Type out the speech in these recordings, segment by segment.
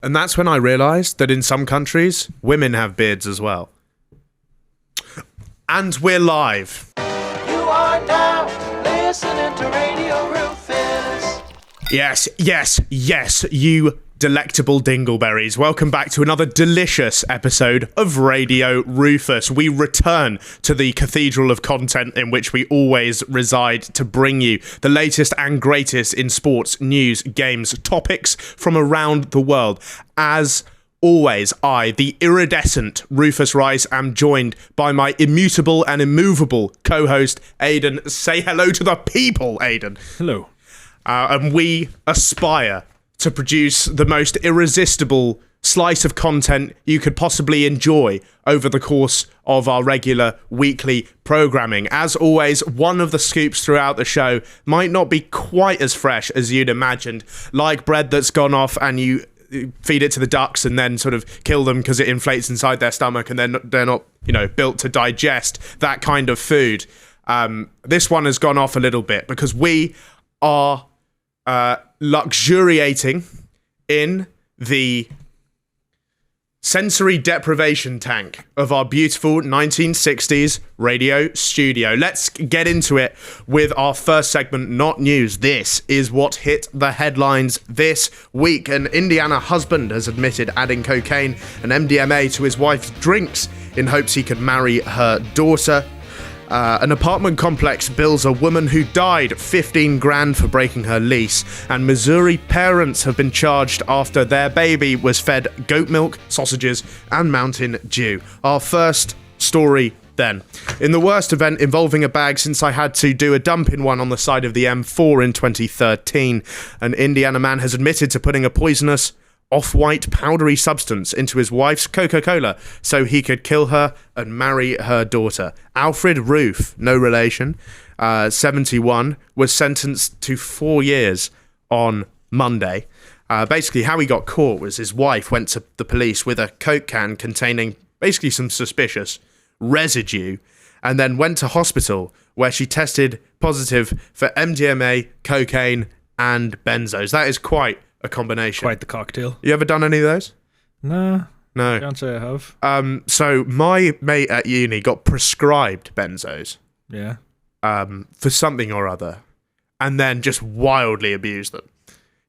And that's when I realised that in some countries, women have beards as well. And we're live. You are now listening to Radio Rufus. Yes, you delectable dingleberries. Welcome back to another delicious episode of Radio Rufus. We return to the cathedral of content in which we always reside to bring you the latest and greatest in sports, news, games, topics from around the world. As always, I, the iridescent Rufus Rice, am joined by my immutable and immovable co-host, Aidan. Say hello to the people, Aidan. Hello. And we aspire to produce the most irresistible slice of content you could possibly enjoy over the course of our regular weekly programming. As always, one of the scoops throughout the show might not be quite as fresh as you'd imagined, like bread that's gone off and you feed it to the ducks and then sort of kill them because it inflates inside their stomach and they're not, built to digest that kind of food. This one has gone off a little bit because we are luxuriating in the sensory deprivation tank of our beautiful 1960s radio studio. Let's get into it with our first segment, Not News. This is what hit the headlines this week. An Indiana husband has admitted adding cocaine and MDMA to his wife's drinks in hopes he could marry her daughter. An apartment complex bills a woman who died $15,000 for breaking her lease, and Missouri parents have been charged after their baby was fed goat milk, sausages, and Mountain Dew. Our first story then. In the worst event involving a bag since I had to do a dump in one on the side of the M4 in 2013, an Indiana man has admitted to putting a poisonous off-white powdery substance into his wife's Coca-Cola so he could kill her and marry her daughter. Alfred Roof, no relation, 71, was sentenced to 4 years on Monday. Basically, how he got caught was his wife went to the police with a Coke can containing basically some suspicious residue and then went to hospital where she tested positive for MDMA, cocaine, and benzos. That is quite a combination. Quite the cocktail. You ever done any of those? No. No. Can't say I have. So my mate at uni got prescribed benzos. Yeah. For something or other, and then just wildly abused them.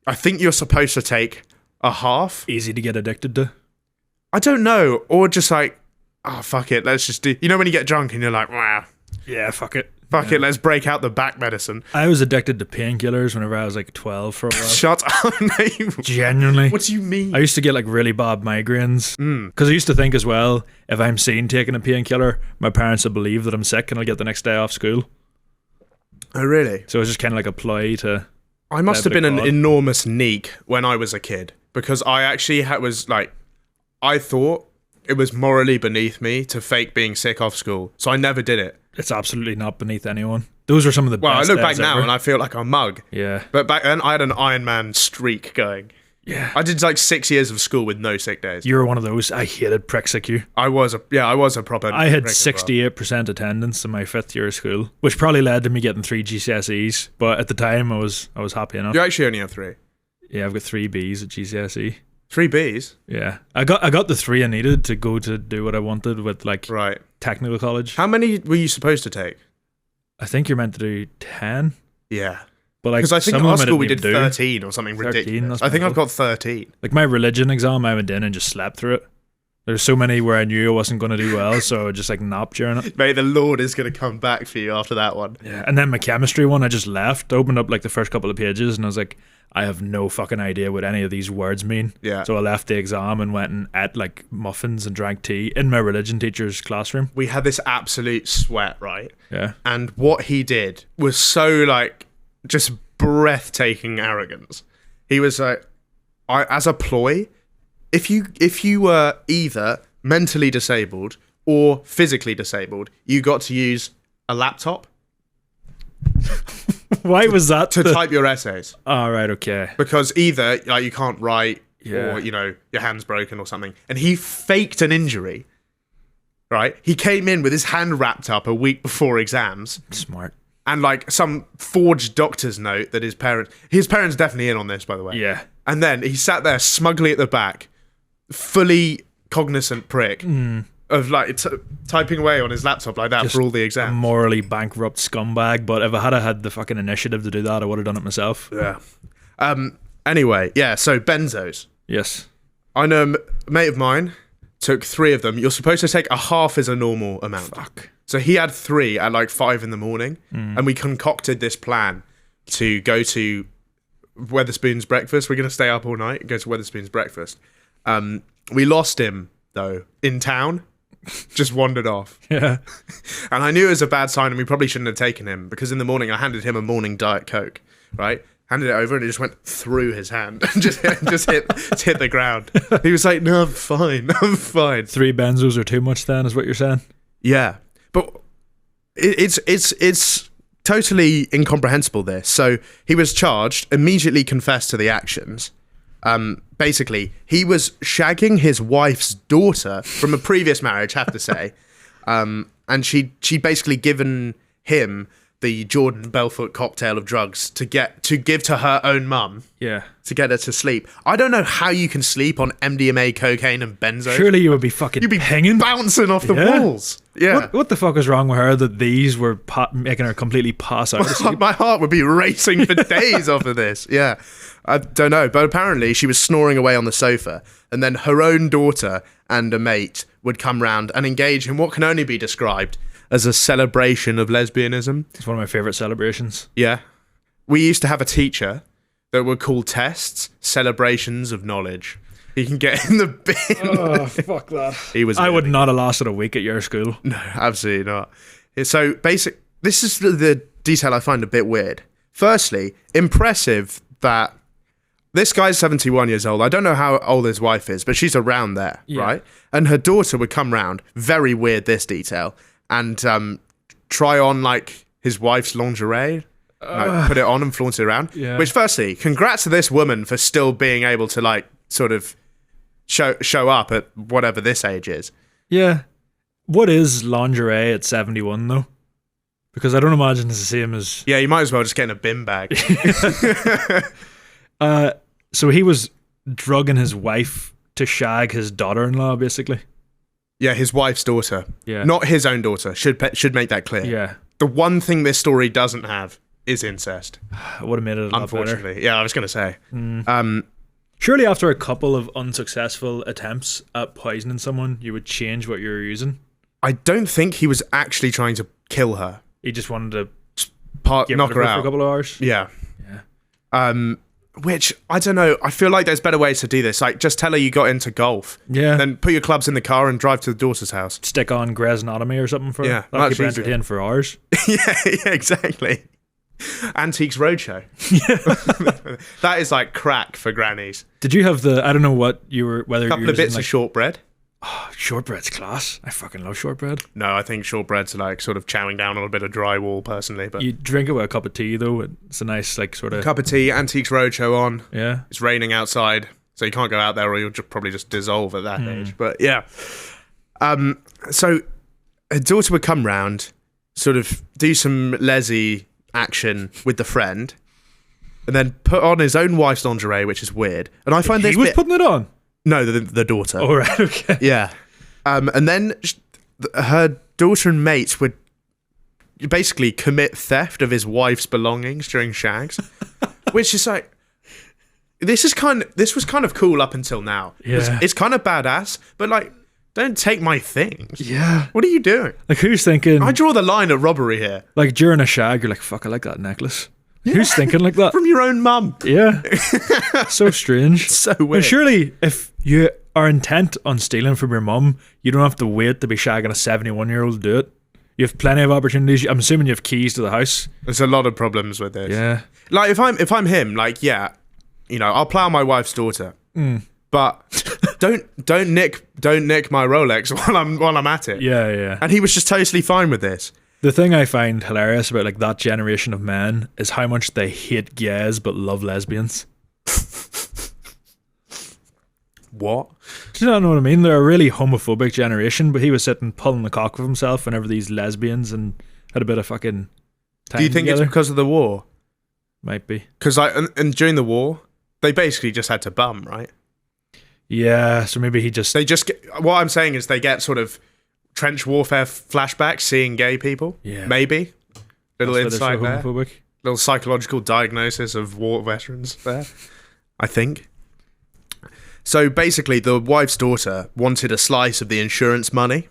I think you're supposed to take a half. Easy to get addicted to. I don't know, or just like, oh fuck it, let's just do. You know when you get drunk and you're like, wow. Yeah, fuck it. Fuck it, let's break out the back medicine. I was addicted to painkillers whenever I was like 12 for a while. Shut up, mate. Genuinely. What do you mean? I used to get like really bad migraines. Because I used to think as well, if I'm seen taking a painkiller, my parents will believe that I'm sick and I'll get the next day off school. Oh, really? So it was just kind of like a ploy to... I must have been an enormous neek when I was a kid. Because I actually I thought it was morally beneath me to fake being sick off school. So I never did it. It's absolutely not beneath anyone. Those are some of the best. Well, I look back now ever. and I feel like a mug. Yeah. But back then, I had an Iron Man streak going. Yeah. I did like 6 years of school with no sick days. You were one of those. I hated pricks like you. I was a proper. I had prick as well. 68% attendance in my 5th year of school, which probably led to me getting 3 GCSEs. But at the time, I was happy enough. You actually only have 3. Yeah, I've got 3 Bs at GCSE. 3 Bs. Yeah, I got the 3 I needed to go to do what I wanted with like right technical college. How many were you supposed to take? I think you're meant to do 10. Yeah. But like, because I think some at our of them school we didn't did even do. 13 or something 13, ridiculous. that's I think mental. I've got 13. Like my religion exam, I went in and just slept through it. There's so many where I knew I wasn't going to do well, so I just like napped during it. Mate, the Lord is going to come back for you after that one. Yeah, and then my chemistry one, I just left, opened up like the first couple of pages, and I was like, I have no fucking idea what any of these words mean. Yeah. So I left the exam and went and ate like muffins and drank tea in my religion teacher's classroom. We had this absolute sweat, right? Yeah. And what he did was so like just breathtaking arrogance. He was like, as a ploy, if you were either mentally disabled or physically disabled, you got to use a laptop. Why was that? To type your essays. Oh, right, okay. Because either like you can't write Yeah. or, your hand's broken or something. And he faked an injury, right? He came in with his hand wrapped up a week before exams. Smart. And like some forged doctor's note that his parents definitely in on this, by the way. Yeah. And then he sat there smugly at the back, fully cognizant prick of like typing away on his laptop like that Just for all the a exams. morally bankrupt scumbag. But if I had the fucking initiative to do that, I would have done it myself. Yeah. Anyway, yeah, so benzos. Yes. I know a mate of mine took 3 of them. You're supposed to take a half as a normal amount. Fuck. So he had 3 at like 5 in the morning, and we concocted this plan to go to Weatherspoon's breakfast. We're going to stay up all night and go to Weatherspoon's breakfast. We lost him, though, in town. Just wandered off. Yeah. And I knew it was a bad sign, and we probably shouldn't have taken him, because in the morning I handed him a morning Diet Coke, right? Handed it over, and it just went through his hand and just hit the ground. He was like, "No, I'm fine. I'm fine." 3 benzos are too much then, is what you're saying? Yeah, but it's totally incomprehensible, this. So he was charged, immediately confessed to the actions. Basically, he was shagging his wife's daughter from a previous marriage, have to say. And she'd basically given him the Jordan Belfort cocktail of drugs to give to her own mum. Yeah. To get her to sleep. I don't know how you can sleep on MDMA, cocaine, and benzo. Surely you would be fucking hanging, bouncing off the walls. Yeah. What the fuck is wrong with her that these were making her completely pass out? My heart would be racing for days off of this. Yeah. I don't know, but apparently she was snoring away on the sofa, and then her own daughter and a mate would come round and engage in what can only be described as a celebration of lesbianism. It's one of my favourite celebrations. Yeah. We used to have a teacher that would call tests celebrations of knowledge. He can get in the bin. Oh, fuck that. I would not have lasted a week at your school. No, absolutely not. So this is the detail I find a bit weird. Firstly, impressive that this guy's 71 years old. I don't know how old his wife is, but she's around there, right? And her daughter would come round. Very weird, this detail. And try on like his wife's lingerie, like, put it on and flaunt it around. Yeah. Which, firstly, congrats to this woman for still being able to like sort of show up at whatever this age is. Yeah. What is lingerie at 71 though? Because I don't imagine it's the same as. Yeah, you might as well just get in a bin bag. So he was drugging his wife to shag his daughter-in-law, basically. Yeah, his wife's daughter. Yeah. Not his own daughter. Should make that clear. Yeah. The one thing this story doesn't have is incest. I would have made it a lot better. Unfortunately. Yeah, I was going to say. Surely after a couple of unsuccessful attempts at poisoning someone, you would change what you were using. I don't think he was actually trying to kill her. He just wanted to Knock her out for a couple of hours. Yeah. Yeah. Which, I don't know, I feel like there's better ways to do this. Like, just tell her you got into golf. Yeah. Then put your clubs in the car and drive to the daughter's house. Stick on Grey's Anatomy or something for Yeah, that'll much keep her easier. entertained for hours. yeah, exactly. Antiques Roadshow. That is like crack for grannies. Did you have I don't know what you were, whether A couple you were of bits like, of shortbread. oh, shortbread's class. I fucking love shortbread. No, I think shortbread's like sort of chowing down on a bit of drywall personally. But You drink it with a cup of tea though. It's a nice like sort of cup of tea, Antiques Roadshow on. yeah. It's raining outside, so you can't go out there or you'll probably just dissolve at that age. But yeah. So her daughter would come round, sort of do some lessy action with the friend, and then put on his own wife's lingerie, which is weird. And I find this He was bit... putting it on. No, the daughter. All right, okay. Yeah. And then her daughter and mates would basically commit theft of his wife's belongings during shags, which is like, this was kind of cool up until now. Yeah. It's kind of badass, but like, don't take my things. Yeah. What are you doing? Like who's thinking? I draw the line at robbery here. Like during a shag, you're like, fuck, I like that necklace. Who's thinking like that? From your own mum. Yeah. So strange. So But weird. surely, if you are intent on stealing from your mum, you don't have to wait to be shagging a 71-year-old to do it. You have plenty of opportunities. I'm assuming you have keys to the house. There's a lot of problems with this. Yeah. Like if I'm him, like yeah, you know, I'll plow my wife's daughter, but don't nick my Rolex while I'm at it. Yeah, yeah. And he was just totally fine with this. The thing I find hilarious about like that generation of men is how much they hate gays but love lesbians. What? Do you know what I mean? They're a really homophobic generation, but he was sitting pulling the cock of himself whenever these lesbians and had a bit of fucking time Do you think together. it's because of the war? Might be. Because and during the war, They basically just had to bum, right? Yeah, so maybe They just get, what I'm saying is they get sort of trench warfare flashbacks seeing gay people. Yeah. Maybe. Little That's why insight they're there. so homophobic. Little psychological diagnosis of war veterans there, I think. So basically, the wife's daughter wanted a slice of the insurance money.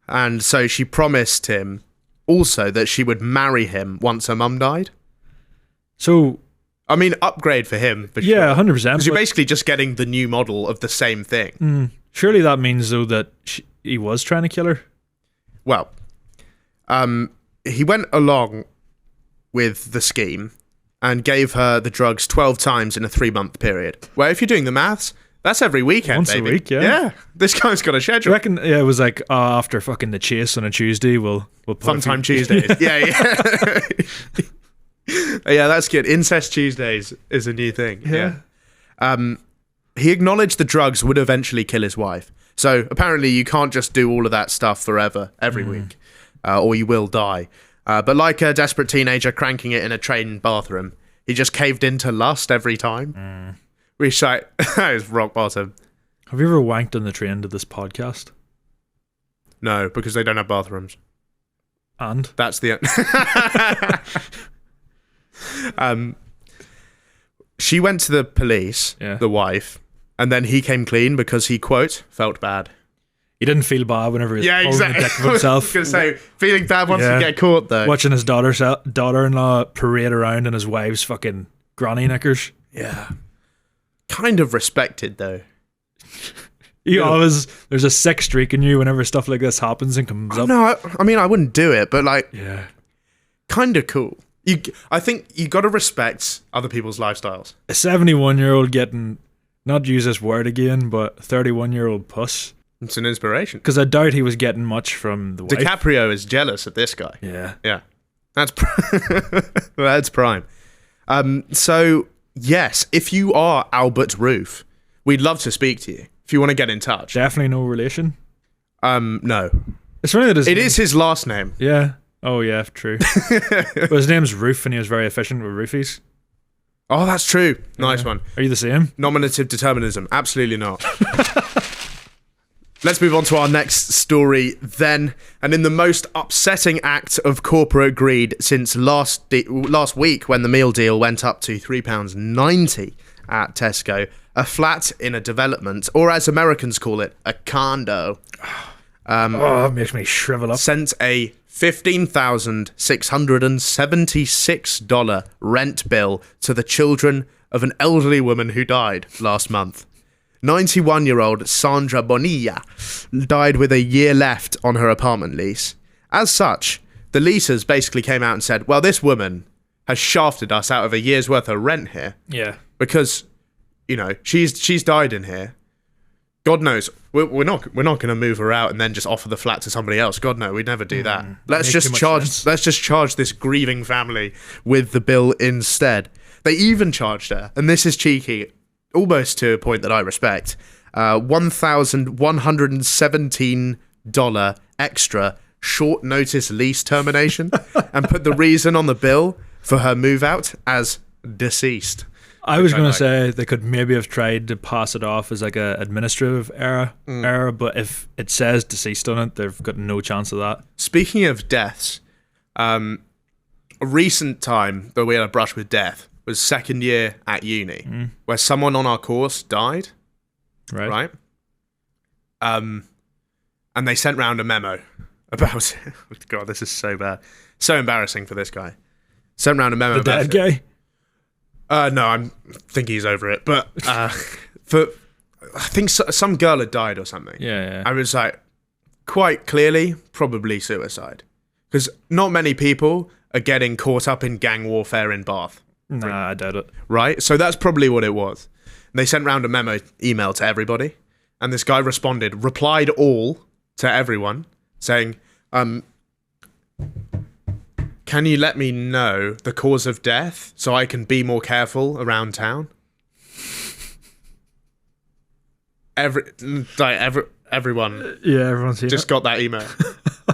And so she promised him also that she would marry him once her mum died. So, I mean, upgrade for him, for yeah, sure. 100%. Because you're basically just getting the new model of the same thing. Surely that means, though, that he was trying to kill her? Well, he went along with the scheme and gave her the drugs 12 times in a 3-month period. Well, if you're doing the maths, that's every weekend, Once baby. a week, yeah. Yeah, this guy's got a Do you schedule. reckon, it was like, after fucking the chase on a Tuesday, we'll put Fun time Tuesdays. Yeah. Yeah, that's good. Incest Tuesdays is a new thing. Yeah. He acknowledged the drugs would eventually kill his wife. So apparently you can't just do all of that stuff forever, every week, or you will die. But like a desperate teenager cranking it in a train bathroom, he just caved into lust every time. Which, like, that is rock bottom. Have you ever wanked on the train to this podcast? No, because they don't have bathrooms. And? That's the... She went to the police, the wife, and then he came clean because he, quote, felt bad. He didn't feel bad whenever he was holding exactly. the dick of himself. I was going to say, feeling bad once you get caught, though. Watching his daughter-in-law parade around in his wife's fucking granny knickers. Yeah. Kind of respected, though. You always, there's a sick streak in you whenever stuff like this happens and comes up. No, I mean, I wouldn't do it, but, like, Yeah. kind of cool. I think you got to respect other people's lifestyles. A 71-year-old getting, not to use this word again, but 31-year-old puss. It's an inspiration. Because I doubt he was getting much from the wife. DiCaprio is jealous of this guy. Yeah. Yeah. That's that's prime. So, yes, if you are Albert Roof, we'd love to speak to you. If you want to get in touch. Definitely no relation. No. It's funny that It is his last name. Yeah. Oh, yeah, true. But his name's Roof and he was very efficient with roofies. Oh, that's true. Nice one. Are you the same? Nominative determinism. Absolutely not. Let's move on to our next story then. And in the most upsetting act of corporate greed since last week, when the meal deal went up to £3.90 at Tesco, a flat in a development, or as Americans call it, a condo, It makes me shrivel up. sent a $15,676 rent bill to the children of an elderly woman who died last month. 91-year-old Sandra Bonilla died with a year left on her apartment lease. As such, the leasers basically came out and said, well, this woman has shafted us out of a year's worth of rent here. Yeah. Because, you know, she's died in here. God knows, we're not going to move her out and then just offer the flat to somebody else. God no, we'd never do that. Let's just charge this grieving family with the bill instead. They even charged her, and this is cheeky, almost to a point that I respect, $1,117 extra short notice lease termination, and put the reason on the bill for her move out as deceased. I was going to say they could maybe have tried to pass it off as like a administrative error, but if it says deceased on it, they've got no chance of that. Speaking of deaths, a recent time that we had a brush with death was second year at uni, where someone on our course died. Right? And they sent round a memo about it. God, this is so bad. So embarrassing for this guy. Sent round a memo The about dead guy? No, I think he's over it. But I think some girl had died or something. Yeah. I was like, quite clearly, probably suicide. Because not many people are getting caught up in gang warfare in Bath. Nah, I doubt it. Right? So that's probably what it was. And they sent round a memo email to everybody. And this guy replied all to everyone, saying, can you let me know the cause of death so I can be more careful around town? Everyone Yeah, everyone's seen just got that email.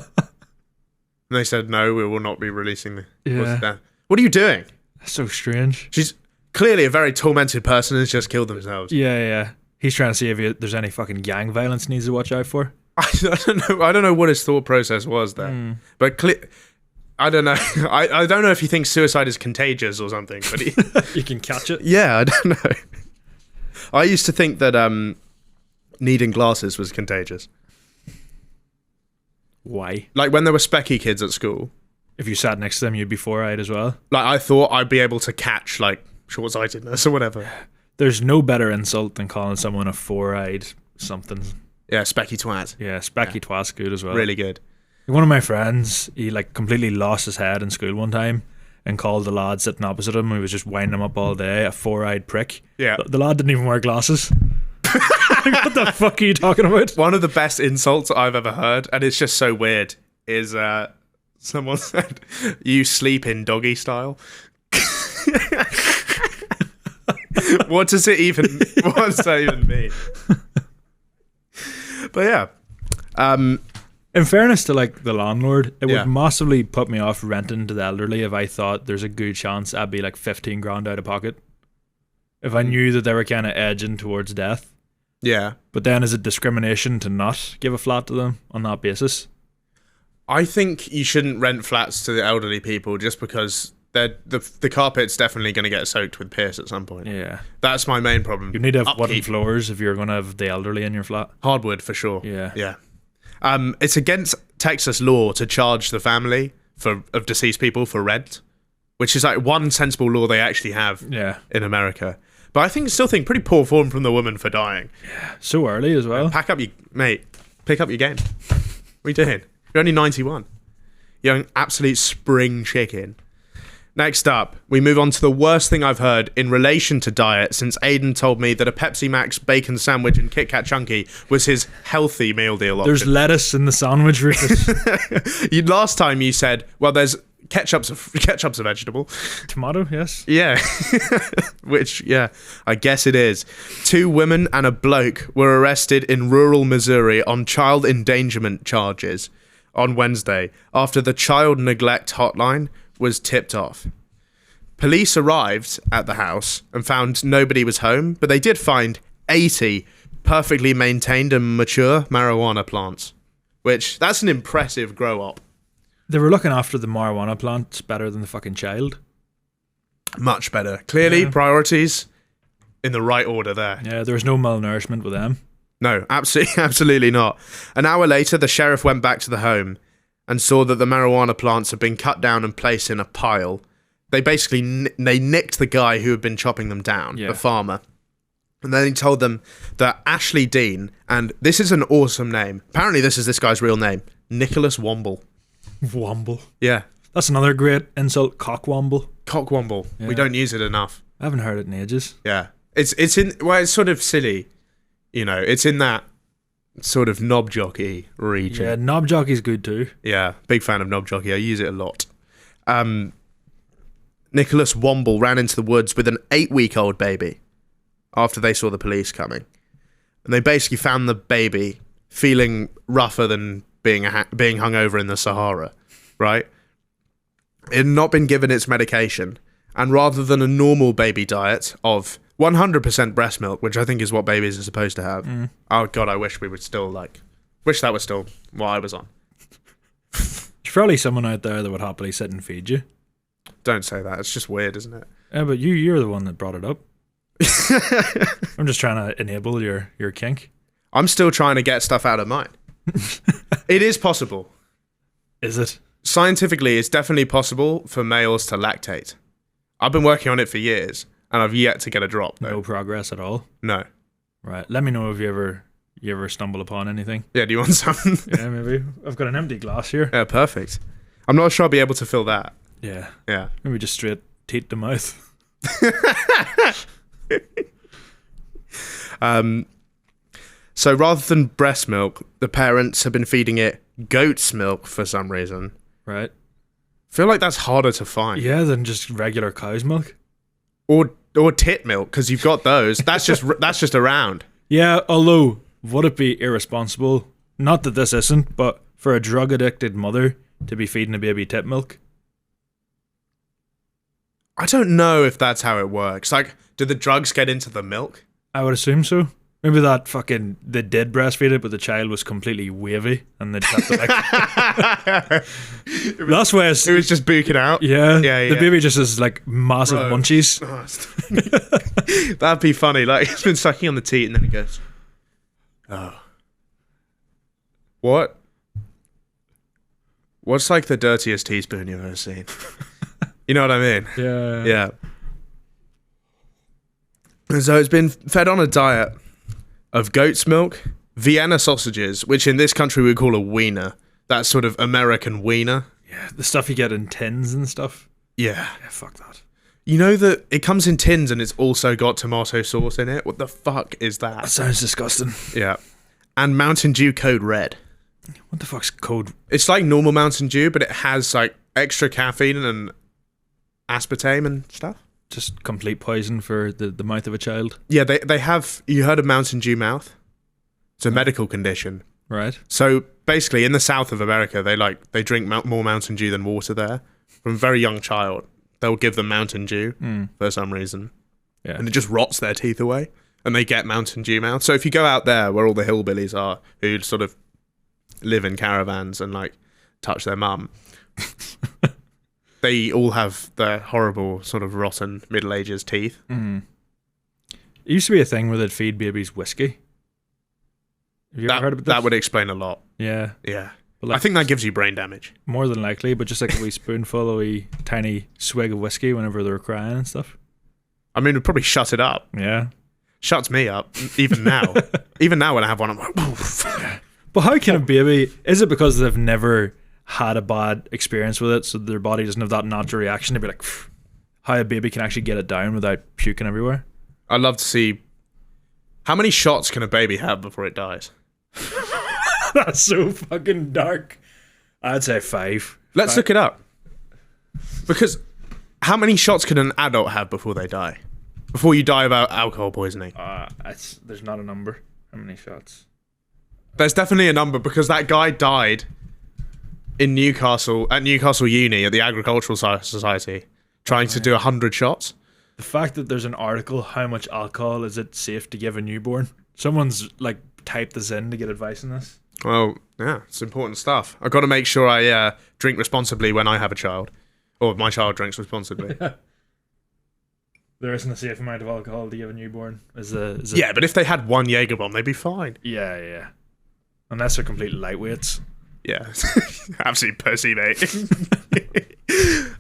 And they said, no, we will not be releasing the cause of death. What are you doing? That's so strange. clearly a very tormented person has just killed themselves. Yeah. He's trying to see if there's any fucking gang violence he needs to watch out for. I don't know what his thought process was there, but I don't know. I don't know if he thinks suicide is contagious or something. But You can catch it. Yeah, I don't know. I used to think that needing glasses was contagious. Why? Like when there were specky kids at school. If you sat next to them, you'd be four-eyed as well. Like I thought I'd be able to catch like short-sightedness or whatever. There's no better insult than calling someone a four-eyed something. Yeah, specky twat. Yeah, specky twat's good as well. Really good. One of my friends, he like completely lost his head in school one time and called the lad sitting opposite him, who was just winding him up all day, a four-eyed prick. Yeah. The lad didn't even wear glasses. What the fuck are you talking about? One of the best insults I've ever heard, and it's just so weird, is someone said, "You sleep in doggy style." What does that even mean? But yeah. In fairness to like the landlord, it Yeah. would massively put me off renting to the elderly if I thought there's a good chance I'd be like 15 grand out of pocket. If I knew that they were kind of edging towards death. Yeah. But then is it discrimination to not give a flat to them on that basis? I think you shouldn't rent flats to the elderly people just because the carpet's definitely going to get soaked with piss at some point. Yeah. That's my main problem. You need to have Upkeep. wooden floors if you're going to have the elderly in your flat. Hardwood for sure. Yeah. Yeah. It's against Texas law to charge the family of deceased people for rent, which is like one sensible law they actually have in America. But I still think pretty poor form from the woman for dying. Yeah. So early as well. Pick up your game. What are you doing? You're only 91. You're an absolute spring chicken. Next up, we move on to the worst thing I've heard in relation to diet since Aidan told me that a Pepsi Max bacon sandwich and Kit Kat Chunky was his healthy meal deal option. There's lettuce in the sandwich, Rufus. Last time you said, well, there's ketchup's a vegetable. Tomato, yes. Yeah. Which, yeah, I guess it is. 2 women and a bloke were arrested in rural Missouri on child endangerment charges on Wednesday after the child neglect hotline was tipped off. Police arrived at the house and found nobody was home, but they did find 80 perfectly maintained and mature marijuana plants, which that's an impressive grow up. They were looking after the marijuana plants better than the fucking child. Much better. Clearly, priorities in the right order there. Yeah, there was no malnourishment with them. No, absolutely not. An hour later, the sheriff went back to the home and saw that the marijuana plants had been cut down and placed in a pile. They basically they nicked the guy who had been chopping them down, the farmer. And then he told them that Ashley Dean, and this is an awesome name. Apparently this is this guy's real name, Nicholas Womble. Womble. Yeah. That's another great insult, cockwomble. Cockwomble. Yeah. We don't use it enough. I haven't heard it in ages. Yeah. It's sort of silly. You know, it's in that sort of knob jockey region. Yeah, knob jockey's good too. Yeah, big fan of knob jockey. I use it a lot. Nicholas Womble ran into the woods with an 8-week-old baby after they saw the police coming. And they basically found the baby feeling rougher than being hung over in the Sahara, right? It had not been given its medication. And rather than a normal baby diet of 100% breast milk, which I think is what babies are supposed to have. Oh, God, I wish we would still, wish that was still what I was on. There's probably someone out there that would happily sit and feed you. Don't say that. It's just weird, isn't it? Yeah, but you're the one that brought it up. I'm just trying to enable your kink. I'm still trying to get stuff out of mine. It is possible. Is it? Scientifically, it's definitely possible for males to lactate. I've been working on it for years, and I've yet to get a drop, though. No progress at all? No. Right. Let me know if you ever stumble upon anything. Yeah, do you want some? Yeah, maybe. I've got an empty glass here. Yeah, perfect. I'm not sure I'll be able to fill that. Yeah. Yeah. Maybe just straight teat to mouth. So rather than breast milk, the parents have been feeding it goat's milk for some reason. Right. I feel like that's harder to find. Yeah, than just regular cow's milk. Or tit milk, because you've got those. That's just around. Yeah, although, would it be irresponsible, not that this isn't, but for a drug-addicted mother to be feeding a baby tit milk? I don't know if that's how it works. Like, do the drugs get into the milk? I would assume so. Maybe they did breastfeed it, but the child was completely wavy, and they'd have to that's why it was just buking out. Yeah. The baby just has like massive Bro. munchies. That'd be funny. Like, it's been sucking on the teat, and then it goes, "Oh, what? What's like the dirtiest teaspoon you've ever seen?" You know what I mean? Yeah. Yeah. And so it's been fed on a diet of goat's milk, Vienna sausages, which in this country we call a wiener. That's sort of American wiener. Yeah, the stuff you get in tins and stuff. Yeah. Yeah, fuck that. You know that it comes in tins and it's also got tomato sauce in it? What the fuck is That that? sounds disgusting. Yeah. And Mountain Dew Code Red. What the fuck's code? It's like normal Mountain Dew, but it has like extra caffeine and aspartame and stuff. Just complete poison for the mouth of a child. Yeah, they have. You heard of Mountain Dew mouth? It's a medical condition. Right. So basically, in the south of America, they drink more Mountain Dew than water there. From a very young child, they'll give them Mountain Dew for some reason, Yeah. and it just rots their teeth away, and they get Mountain Dew mouth. So if you go out there where all the hillbillies are, who sort of live in caravans and like touch their mum, they all have the horrible sort of rotten Middle Ages teeth. It used to be a thing where they'd feed babies whiskey. Have you ever heard about this? That would explain a lot. Yeah. Yeah. But like, I think that gives you brain damage. more than likely, but just like a wee spoonful, a wee tiny swig of whiskey whenever they're crying and stuff. I mean, it'd probably shut it up. Yeah. Shuts me up, even now. Even now when I have one, I'm like, "Oof." But how can a baby, is it because they've never had a bad experience with it, so their body doesn't have that natural reaction to be like, "Phew," how a baby can actually get it down without puking everywhere? I'd love to see, how many shots can a baby have before it dies? That's so fucking dark. I'd say 5. Let's look it up. Because how many shots can an adult have before they die? Before you die of alcohol poisoning? There's not a number. How many shots? There's definitely a number, because that guy died in Newcastle, at Newcastle Uni, at the Agricultural Society, trying to do 100 shots. The fact that there's an article, how much alcohol is it safe to give a newborn? Someone's like typed this in to get advice on this. Well, yeah, it's important stuff. I've got to make sure I drink responsibly when I have a child. Or my child drinks responsibly. There isn't a safe amount of alcohol to give a newborn. Yeah, but if they had one Jaeger bomb, they'd be fine. Yeah. Unless they're complete lightweights. Yeah. Absolute pussy, mate.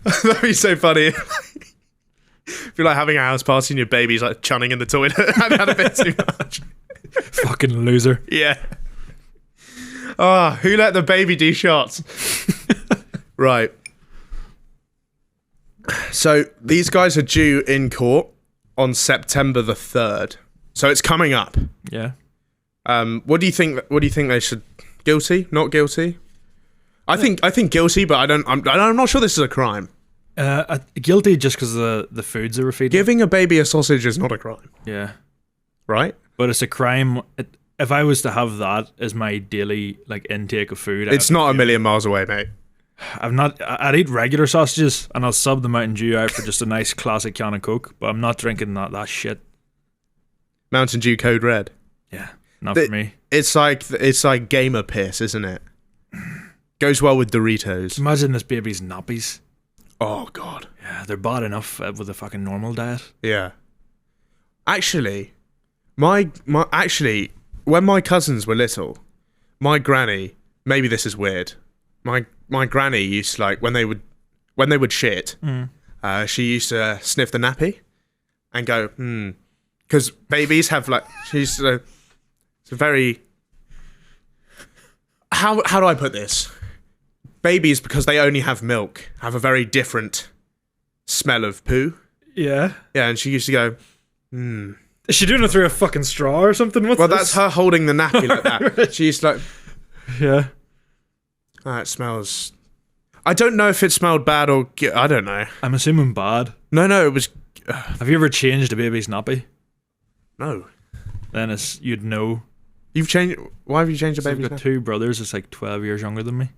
That'd be so funny. If you're like having a house party and your baby's like chunning in the toilet. I've had a bit too much. Fucking loser. Yeah. Who let the baby do shots? Right. So these guys are due in court on September the 3rd. So it's coming up. Yeah. What do you think they should? Guilty? Not guilty? I think guilty, but I'm not sure this is a crime. Guilty just because of the foods they were feeding. Giving a baby a sausage is not a crime, Yeah. right? But it's a crime. If I was to have that as my daily like intake of food, It's not a million miles away, mate. I'd eat regular sausages and I'll sub the Mountain Dew out for just a nice classic can of Coke, but I'm not drinking that shit. Mountain Dew Code Red. Yeah, not for me. It's like gamer piss, isn't it? Goes well with Doritos. Imagine this baby's nappies. Oh god. Yeah, they're bad enough with a fucking normal diet. Yeah. Actually, when my cousins were little, my granny, maybe this is weird. My granny used to, like, when they would shit, she used to sniff the nappy and go, because babies have like, it's a very, how do I put this? Babies, because they only have milk, have a very different smell of poo. Yeah. Yeah, and she used to go, Is she doing it through a fucking straw or something? What's well, this? that's her holding the nappy like that. She used to like, Yeah. it smells. I don't know if it smelled bad or I don't know. I'm assuming bad. No, it was. Have you ever changed a baby's nappy? No. Then you'd know. You've changed. Why have you changed a So I've baby's got nappy? 2 brothers that's like 12 years younger than me.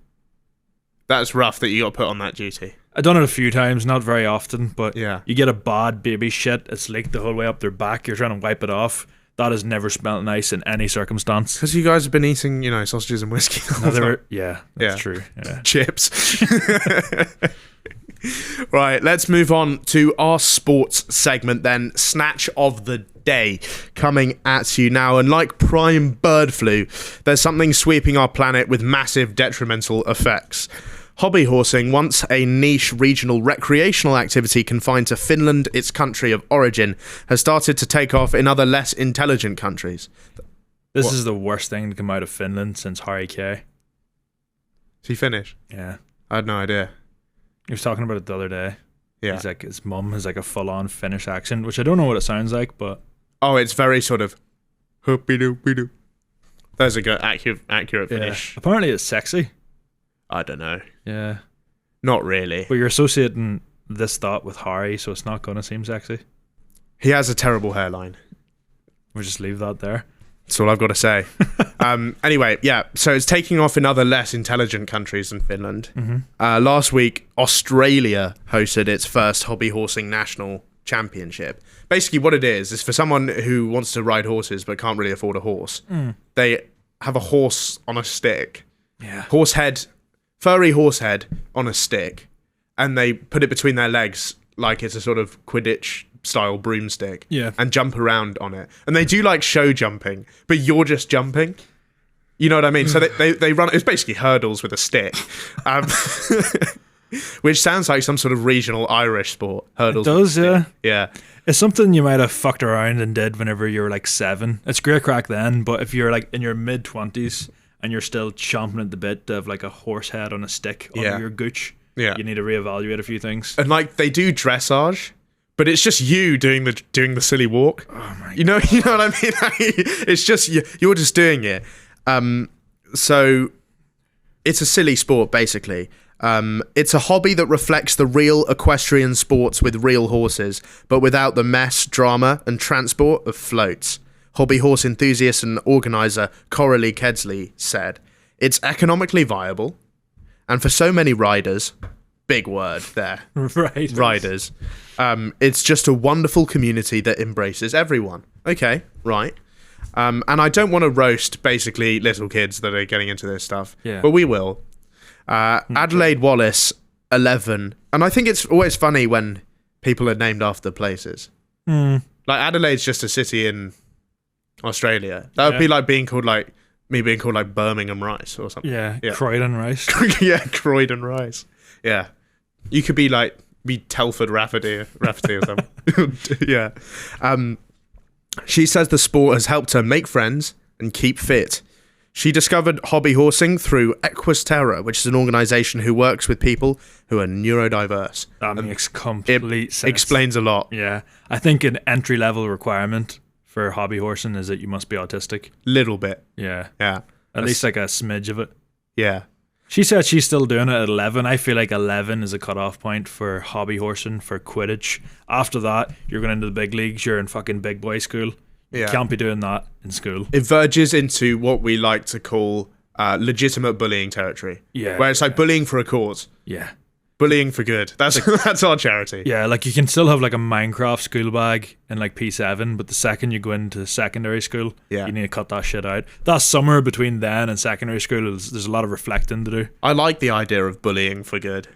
That's rough that you got put on that duty. I've done it a few times, not very often, but Yeah. you get a bad baby shit, it's leaked the whole way up their back, you're trying to wipe it off. That has never smelled nice in any circumstance. Because you guys have been eating, sausages and whiskey. Yeah, that's true. Yeah. Chips. Right, let's move on to our sports segment then. Snatch of the day coming at you now. And like prime bird flu, there's something sweeping our planet with massive detrimental effects. Hobby horsing, once a niche regional recreational activity confined to Finland, its country of origin, has started to take off in other less intelligent countries. This is the worst thing to come out of Finland since Harry K. Is he Finnish? Yeah. I had no idea. He was talking about it the other day. Yeah. He's like, his mum has like a full-on Finnish accent, which I don't know what it sounds like, but... Oh, it's very sort of... Hoopy-doo-py-doo. There's a good, accurate Finnish. Yeah. Apparently it's sexy. I don't know. Yeah. Not really. But you're associating this thought with Harry, so it's not going to seem sexy. He has a terrible hairline. We'll just leave that there. That's all I've got to say. Anyway, yeah, so it's taking off in other less intelligent countries than Finland. Mm-hmm. Last week, Australia hosted its first hobby horsing national championship. Basically, what it is for someone who wants to ride horses but can't really afford a horse. They have a horse on a stick. Yeah. Furry horse head on a stick, and they put it between their legs like it's a sort of Quidditch style broomstick, and jump around on it. And they do like show jumping, but you're just jumping. You know what I mean? So they run. It's basically hurdles with a stick, which sounds like some sort of regional Irish sport. Hurdles. It does, yeah. Yeah. It's something you might have fucked around and did whenever you were like 7. It's great crack then, but if you're like in your mid-20s and you're still chomping at the bit of like a horse head on a stick under your gooch, you need to reevaluate a few things. And like they do dressage, but it's just you doing the silly walk. Oh my! You know what I mean? It's just you're just doing it. So it's a silly sport basically. It's a hobby that reflects the real equestrian sports with real horses, but without the mess, drama, and transport of floats. Hobby horse enthusiast and organizer Coralie Kedsley said, "It's economically viable, and for so many riders, big word there, riders, it's just a wonderful community that embraces everyone." Okay, right. And I don't want to roast basically little kids that are getting into this stuff, but we will. Adelaide Wallace, 11, and I think it's always funny when people are named after places. Like Adelaide's just a city in Australia. That would be like being called like Birmingham Rice or something. Yeah. Croydon Rice. Croydon Rice. Yeah. You could be Telford Rafferty or something. Yeah. She says the sport has helped her make friends and keep fit. She discovered hobby horsing through Equisterra, which is an organisation who works with people who are neurodiverse. That makes complete sense. Explains a lot. Yeah. I think an entry-level requirement for hobby horsing is that you must be autistic. Little bit. Yeah. Yeah. At least like a smidge of it. Yeah. She said she's still doing it at 11. I feel like 11 is a cutoff point for hobby horsing, for Quidditch. After that, you're going into the big leagues. You're in fucking big boy school. You can't be doing that in school. It verges into what we like to call legitimate bullying territory. Yeah. Where it's like bullying for a cause. Yeah. Bullying for good. That's our charity. Yeah, like you can still have like a Minecraft school bag in like P7, but the second you go into secondary school, you need to cut that shit out. That summer between then and secondary school, there's a lot of reflecting to do. I like the idea of bullying for good.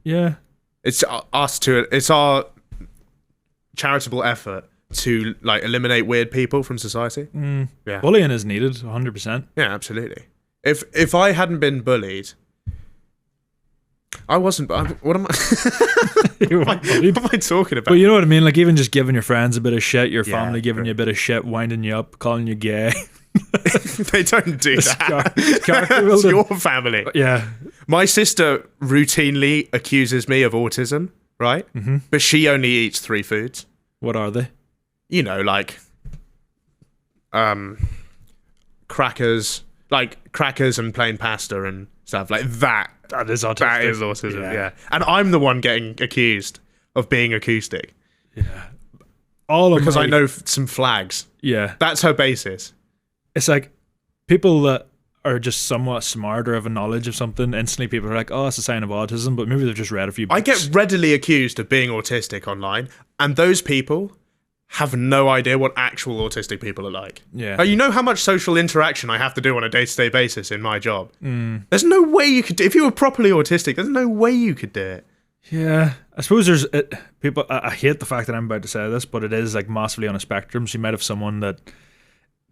Yeah. It's our charitable effort to like eliminate weird people from society. Yeah. Bullying is needed, 100%. Yeah, absolutely. If I hadn't been bullied, I wasn't. What am I? What am I talking about? But you know what I mean? Like even just giving your friends a bit of shit, your family giving you a bit of shit, winding you up, calling you gay. They don't do that. It's your family. Yeah. My sister routinely accuses me of autism, right? Mm-hmm. But she only eats 3 foods. What are they? You know, like crackers and plain pasta and stuff like that. That is autistic. That is autism, yeah. And I'm the one getting accused of being acoustic. Yeah. Because I know some flags. Yeah. That's her basis. It's like people that are just somewhat smart or have a knowledge of something, instantly people are like, oh, it's a sign of autism, but maybe they've just read a few books. I get readily accused of being autistic online, and those people have no idea what actual autistic people are like. Yeah. You know how much social interaction I have to do on a day-to-day basis in my job? There's no way you could if you were properly autistic, there's no way you could do it. Yeah, I suppose there's people. I hate the fact that I'm about to say this, but it is like massively on a spectrum. So you might have someone that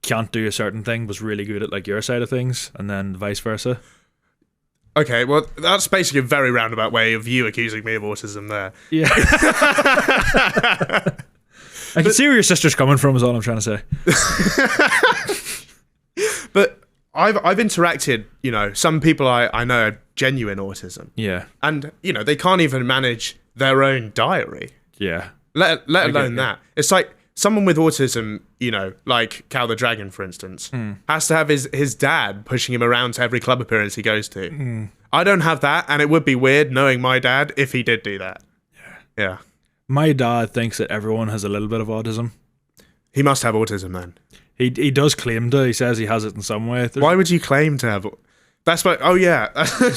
can't do a certain thing, was really good at like your side of things, and then vice versa. Okay, well, that's basically a very roundabout way of you accusing me of autism there. Yeah. I can see where your sister's coming from, is all I'm trying to say. But I've interacted, some people I know have genuine autism. Yeah. And, they can't even manage their own diary. Yeah. Let alone that. It's like someone with autism, like Cal the Dragon, for instance, has to have his dad pushing him around to every club appearance he goes to. I don't have that, and it would be weird knowing my dad if he did do that. Yeah. My dad thinks that everyone has a little bit of autism. He must have autism then. He does claim to. He says he has it in some way. Why would you claim to have? That's like, oh yeah.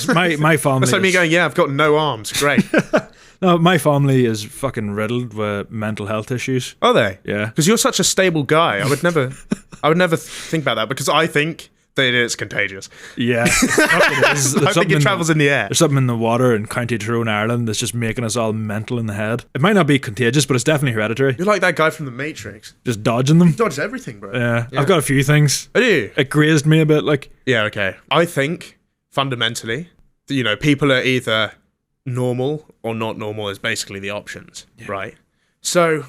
my family. That's like me going, yeah, I've got no arms. Great. No, my family is fucking riddled with mental health issues. Are they? Yeah. Because you're such a stable guy. I would never think about that, because I think that it's contagious. Yeah. It is. I think it travels in the air. There's something in the water in County Tyrone, Ireland that's just making us all mental in the head. It might not be contagious, but it's definitely hereditary. You're like that guy from The Matrix. Just dodging them. He dodges everything, bro. Yeah. I've got a few things. I do. It grazed me a bit, like. Yeah, okay. I think, fundamentally, people are either normal or not normal is basically the options, right? So,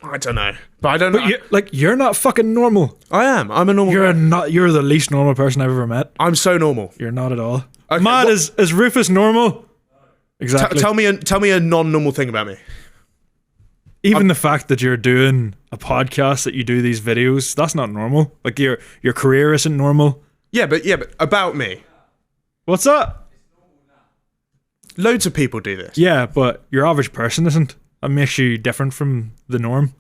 I don't know. But I don't know. You're not fucking normal. I am. I'm a normal guy. You're the least normal person I've ever met. I'm so normal. You're not at all. Okay, Matt, is Rufus normal? Exactly. Tell me a non-normal thing about me. Even the fact that you're doing a podcast, that you do these videos, that's not normal. Like your career isn't normal. Yeah, but about me. What's that? Loads of people do this. Yeah, but your average person isn't. That makes you different from the norm.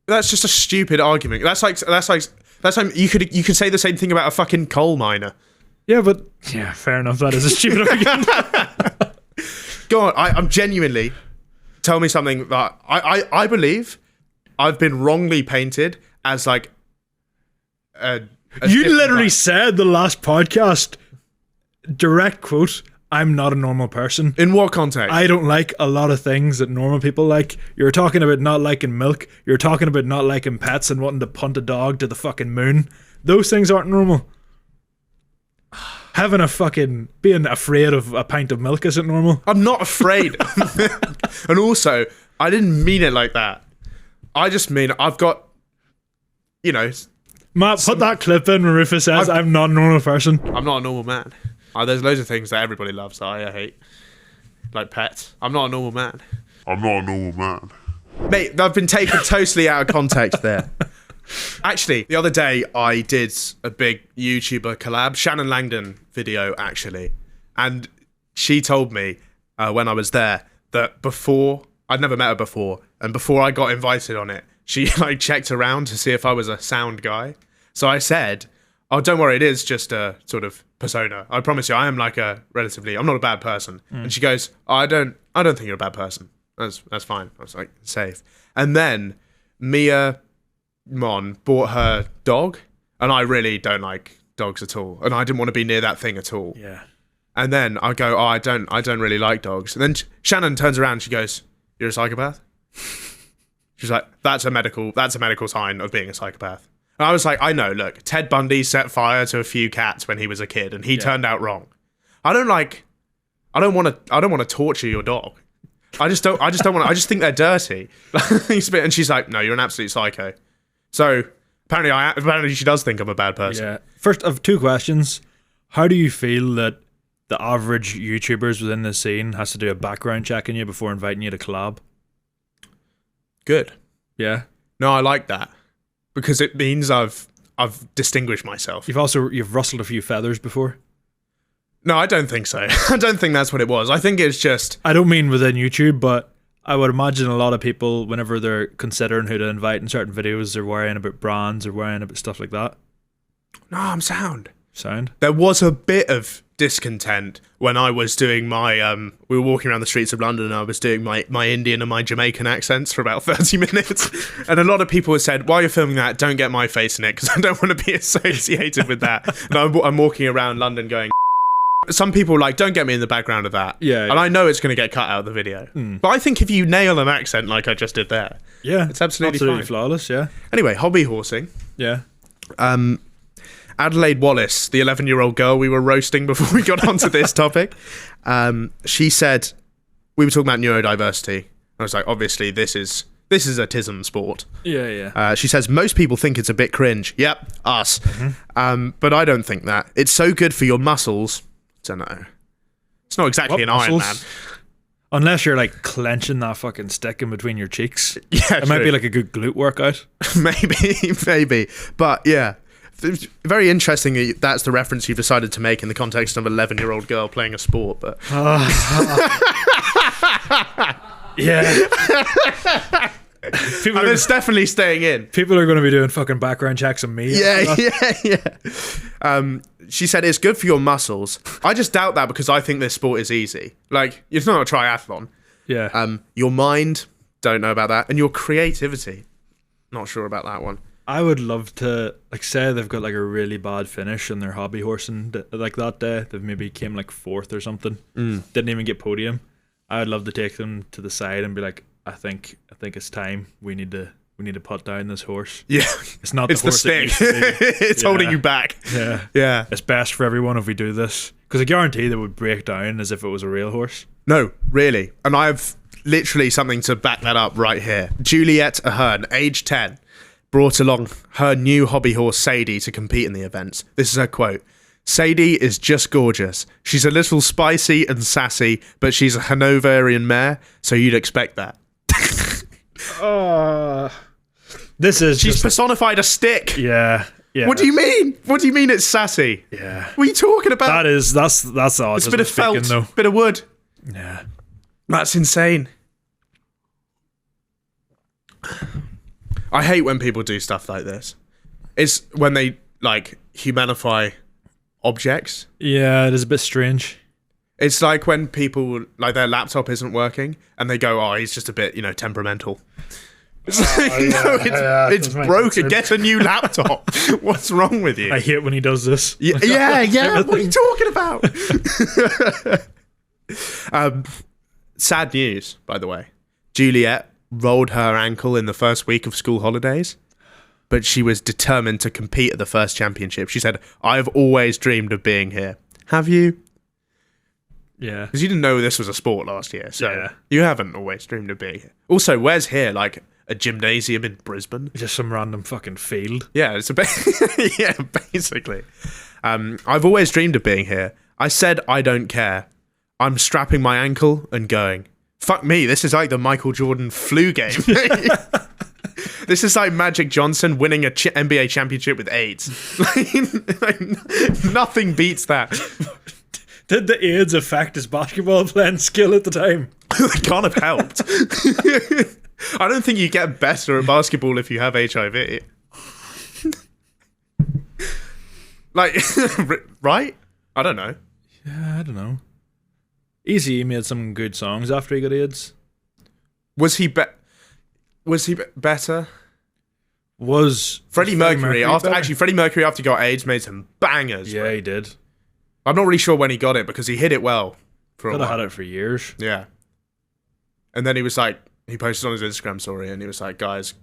That's just a stupid argument. That's like you could say the same thing about a fucking coal miner. Yeah, but fair enough. That is a stupid argument. Go on. I'm genuinely. Tell me something that I believe I've been wrongly painted as like. You literally said the last podcast. Direct quote. I'm not a normal person. In what context? I don't like a lot of things that normal people like. You're talking about not liking milk. You're talking about not liking pets and wanting to punt a dog to the fucking moon. Those things aren't normal. Being afraid of a pint of milk isn't normal. I'm not afraid. And also, I didn't mean it like that. I just mean I've got, Matt, put that clip in where Rufus says, I'm not a normal person. I'm not a normal man. There's loads of things that everybody loves that I hate. Like pets. I'm not a normal man. Mate, I've been taken totally out of context there. Actually, the other day I did a big YouTuber collab, Shannon Langdon video actually. And she told me when I was there that I'd never met her before, and before I got invited on it, she like checked around to see if I was a sound guy. So I said, oh, don't worry, it is just a sort of persona. I promise you, I am like I'm not a bad person. And she goes, oh, I don't think you're a bad person. That's fine. I was like, safe. And then Mia Mon bought her dog, and I really don't like dogs at all. And I didn't want to be near that thing at all. Yeah. And then I go, oh, I don't really like dogs. And then Shannon turns around, she goes, you're a psychopath? She's like, that's a medical sign of being a psychopath. And I was like, I know, look, Ted Bundy set fire to a few cats when he was a kid, and he turned out wrong. I don't want to torture your dog. I just don't want to, I just think they're dirty. And she's like, no, you're an absolute psycho. So apparently she does think I'm a bad person. Yeah. First of two questions. How do you feel that the average YouTubers within the scene has to do a background check on you before inviting you to collab? Good. Yeah. No, I like that. Because it means I've distinguished myself. You've rustled a few feathers before? No, I don't think so. I don't think that's what it was. I think it's just... I don't mean within YouTube, but I would imagine a lot of people, whenever they're considering who to invite in certain videos, they're worrying about brands or worrying about stuff like that. No, I'm sound. Sound. There was a bit of discontent when I was doing my we were walking around the streets of London and I was doing my Indian and my Jamaican accents for about 30 minutes, and a lot of people had said, while you're filming that, don't get my face in it because I don't want to be associated with that. And I'm walking around London going, some people like, don't get me in the background of that. Yeah. And I know it's going to get cut out of the video. But I think if you nail an accent like I just did there, it's absolutely fine. Flawless, yeah. Anyway, hobby horsing. Yeah. Adelaide Wallace, the 11-year-old girl we were roasting before we got onto this topic, she said, we were talking about neurodiversity. I was like, obviously, this is autism sport. Yeah. She says, most people think it's a bit cringe. Yep, us. But I don't think that. It's so good for your muscles. Don't know. It's not exactly an Iron Man. Unless you're like clenching that fucking stick in between your cheeks. Yeah, it might be like a good glute workout. maybe. But yeah. It's very interesting that that's the reference you've decided to make in the context of an 11-year-old girl playing a sport, but yeah. And it's definitely staying in. People are going to be doing fucking background checks on me. Yeah. She said it's good for your muscles. I just doubt that because I think this sport is easy. Like, it's not a triathlon. Yeah. Your mind, don't know about that, and your creativity, not sure about that one. I would love to, like, say they've got like a really bad finish in their hobby horsing, like that day they maybe came like 4th or something, didn't even get podium. I would love to take them to the side and be like, I think it's time. We need to put down this horse. Yeah, it's not. It's the stick. It's holding you back. Yeah. It's best for everyone if we do this because I guarantee they would break down as if it was a real horse. No, really, and I've literally something to back that up right here. Juliet Ahern, age 10. Brought along her new hobby horse Sadie to compete in the events. This is her quote. Sadie is just gorgeous. She's a little spicy and sassy, but she's a Hanoverian mare, so you'd expect that. She's personified a stick. Yeah. What do you mean? What do you mean it's sassy? Yeah. What are you talking about? That's odd. It's a bit of felt, though. Bit of wood. Yeah. That's insane. I hate when people do stuff like this. It's when they, like, humanify objects. Yeah, it is a bit strange. It's like when people, like, their laptop isn't working and they go, oh, he's just a bit, temperamental. It's it's broken. Get a new laptop. What's wrong with you? I hate when he does this. Yeah. What are you talking about? Sad news, by the way. Juliet rolled her ankle in the first week of school holidays, but she was determined to compete at the first championship. She said, I've always dreamed of being here. Have you? Yeah. Because you didn't know this was a sport last year, so you haven't always dreamed of being here. Also, where's here? Like a gymnasium in Brisbane? Just some random fucking field. Yeah, it's yeah, basically. I've always dreamed of being here. I said I don't care. I'm strapping my ankle and going. Fuck me, this is like the Michael Jordan flu game. This is like Magic Johnson winning a NBA championship with AIDS. Nothing beats that. Did the AIDS affect his basketball playing skill at the time? It can't have helped. I don't think you get better at basketball if you have HIV. Like, right? I don't know. Yeah, I don't know. Easy made some good songs after he got AIDS. Was he better? Was Freddie Mercury after he got AIDS made some bangers. Yeah, he did. I'm not really sure when he got it because he hid it well for a while. Could have had it for years. Yeah. And then he was like, he posted on his Instagram story and he was like, guys,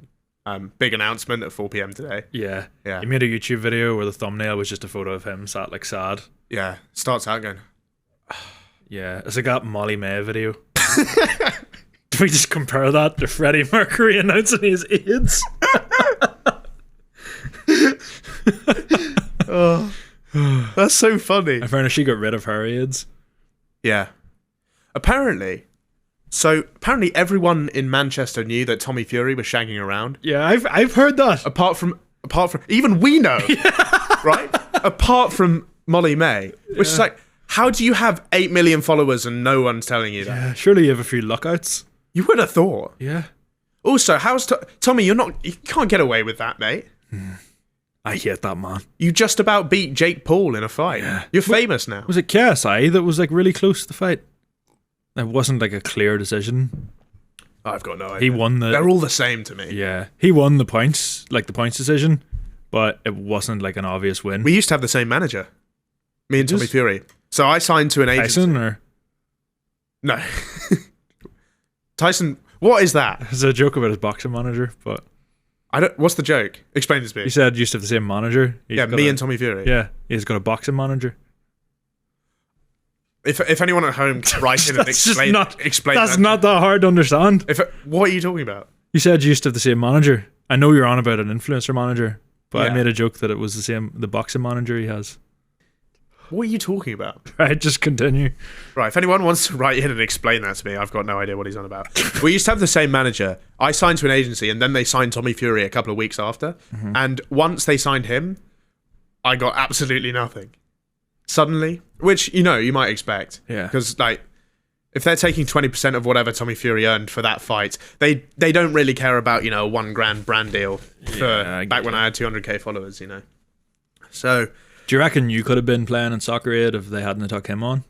big announcement at 4 p.m. today. Yeah. Yeah. He made a YouTube video where the thumbnail was just a photo of him sat like sad. Yeah. Starts out going. Yeah, it's like that Molly May video. Do we just compare that to Freddie Mercury announcing his AIDS? Oh, that's so funny. In fairness, she got rid of her AIDS. Yeah. Apparently everyone in Manchester knew that Tommy Fury was shagging around. Yeah, I've heard that. Apart from even we know, right? Apart from Molly May, which is like, how do you have 8 million followers and no one's telling you that? Yeah, surely you have a few lookouts. You would have thought. Yeah. Also, how's Tommy? You can't get away with that, mate. I hate that man. You just about beat Jake Paul in a fight. Yeah. You're famous now. Was it KSI that was like really close to the fight? It wasn't like a clear decision. I've got no idea. He won the. They're all the same to me. Yeah, he won the points, like the points decision, but it wasn't like an obvious win. We used to have the same manager, me and Tommy Fury. So I signed to an agency. Tyson or no, Tyson. What is that? it's a joke about his boxing manager, but I don't. What's the joke? Explain this to me. he said used to have the same manager. Me and Tommy Fury. Yeah, he's got a boxing manager. If anyone at home can write in and explain That's that. not that hard to understand. What are you talking about? You said you used to have the same manager. I know you're on about an influencer manager, but Yeah. I made a joke that it was the boxing manager he has. What are you talking about? Right, just continue. Right, if anyone wants to write in and explain that to me, I've got no idea what he's on about. We used to have the same manager. I signed to an agency, and then they signed Tommy Fury a couple of weeks after. Mm-hmm. And once they signed him, I got absolutely nothing. Suddenly, which, you might expect. Yeah. Because, if they're taking 20% of whatever Tommy Fury earned for that fight, they don't really care about, a $1,000 brand deal for back when I had 200k followers, So... Do you reckon you could have been playing in Soccer Aid if they hadn't took him on?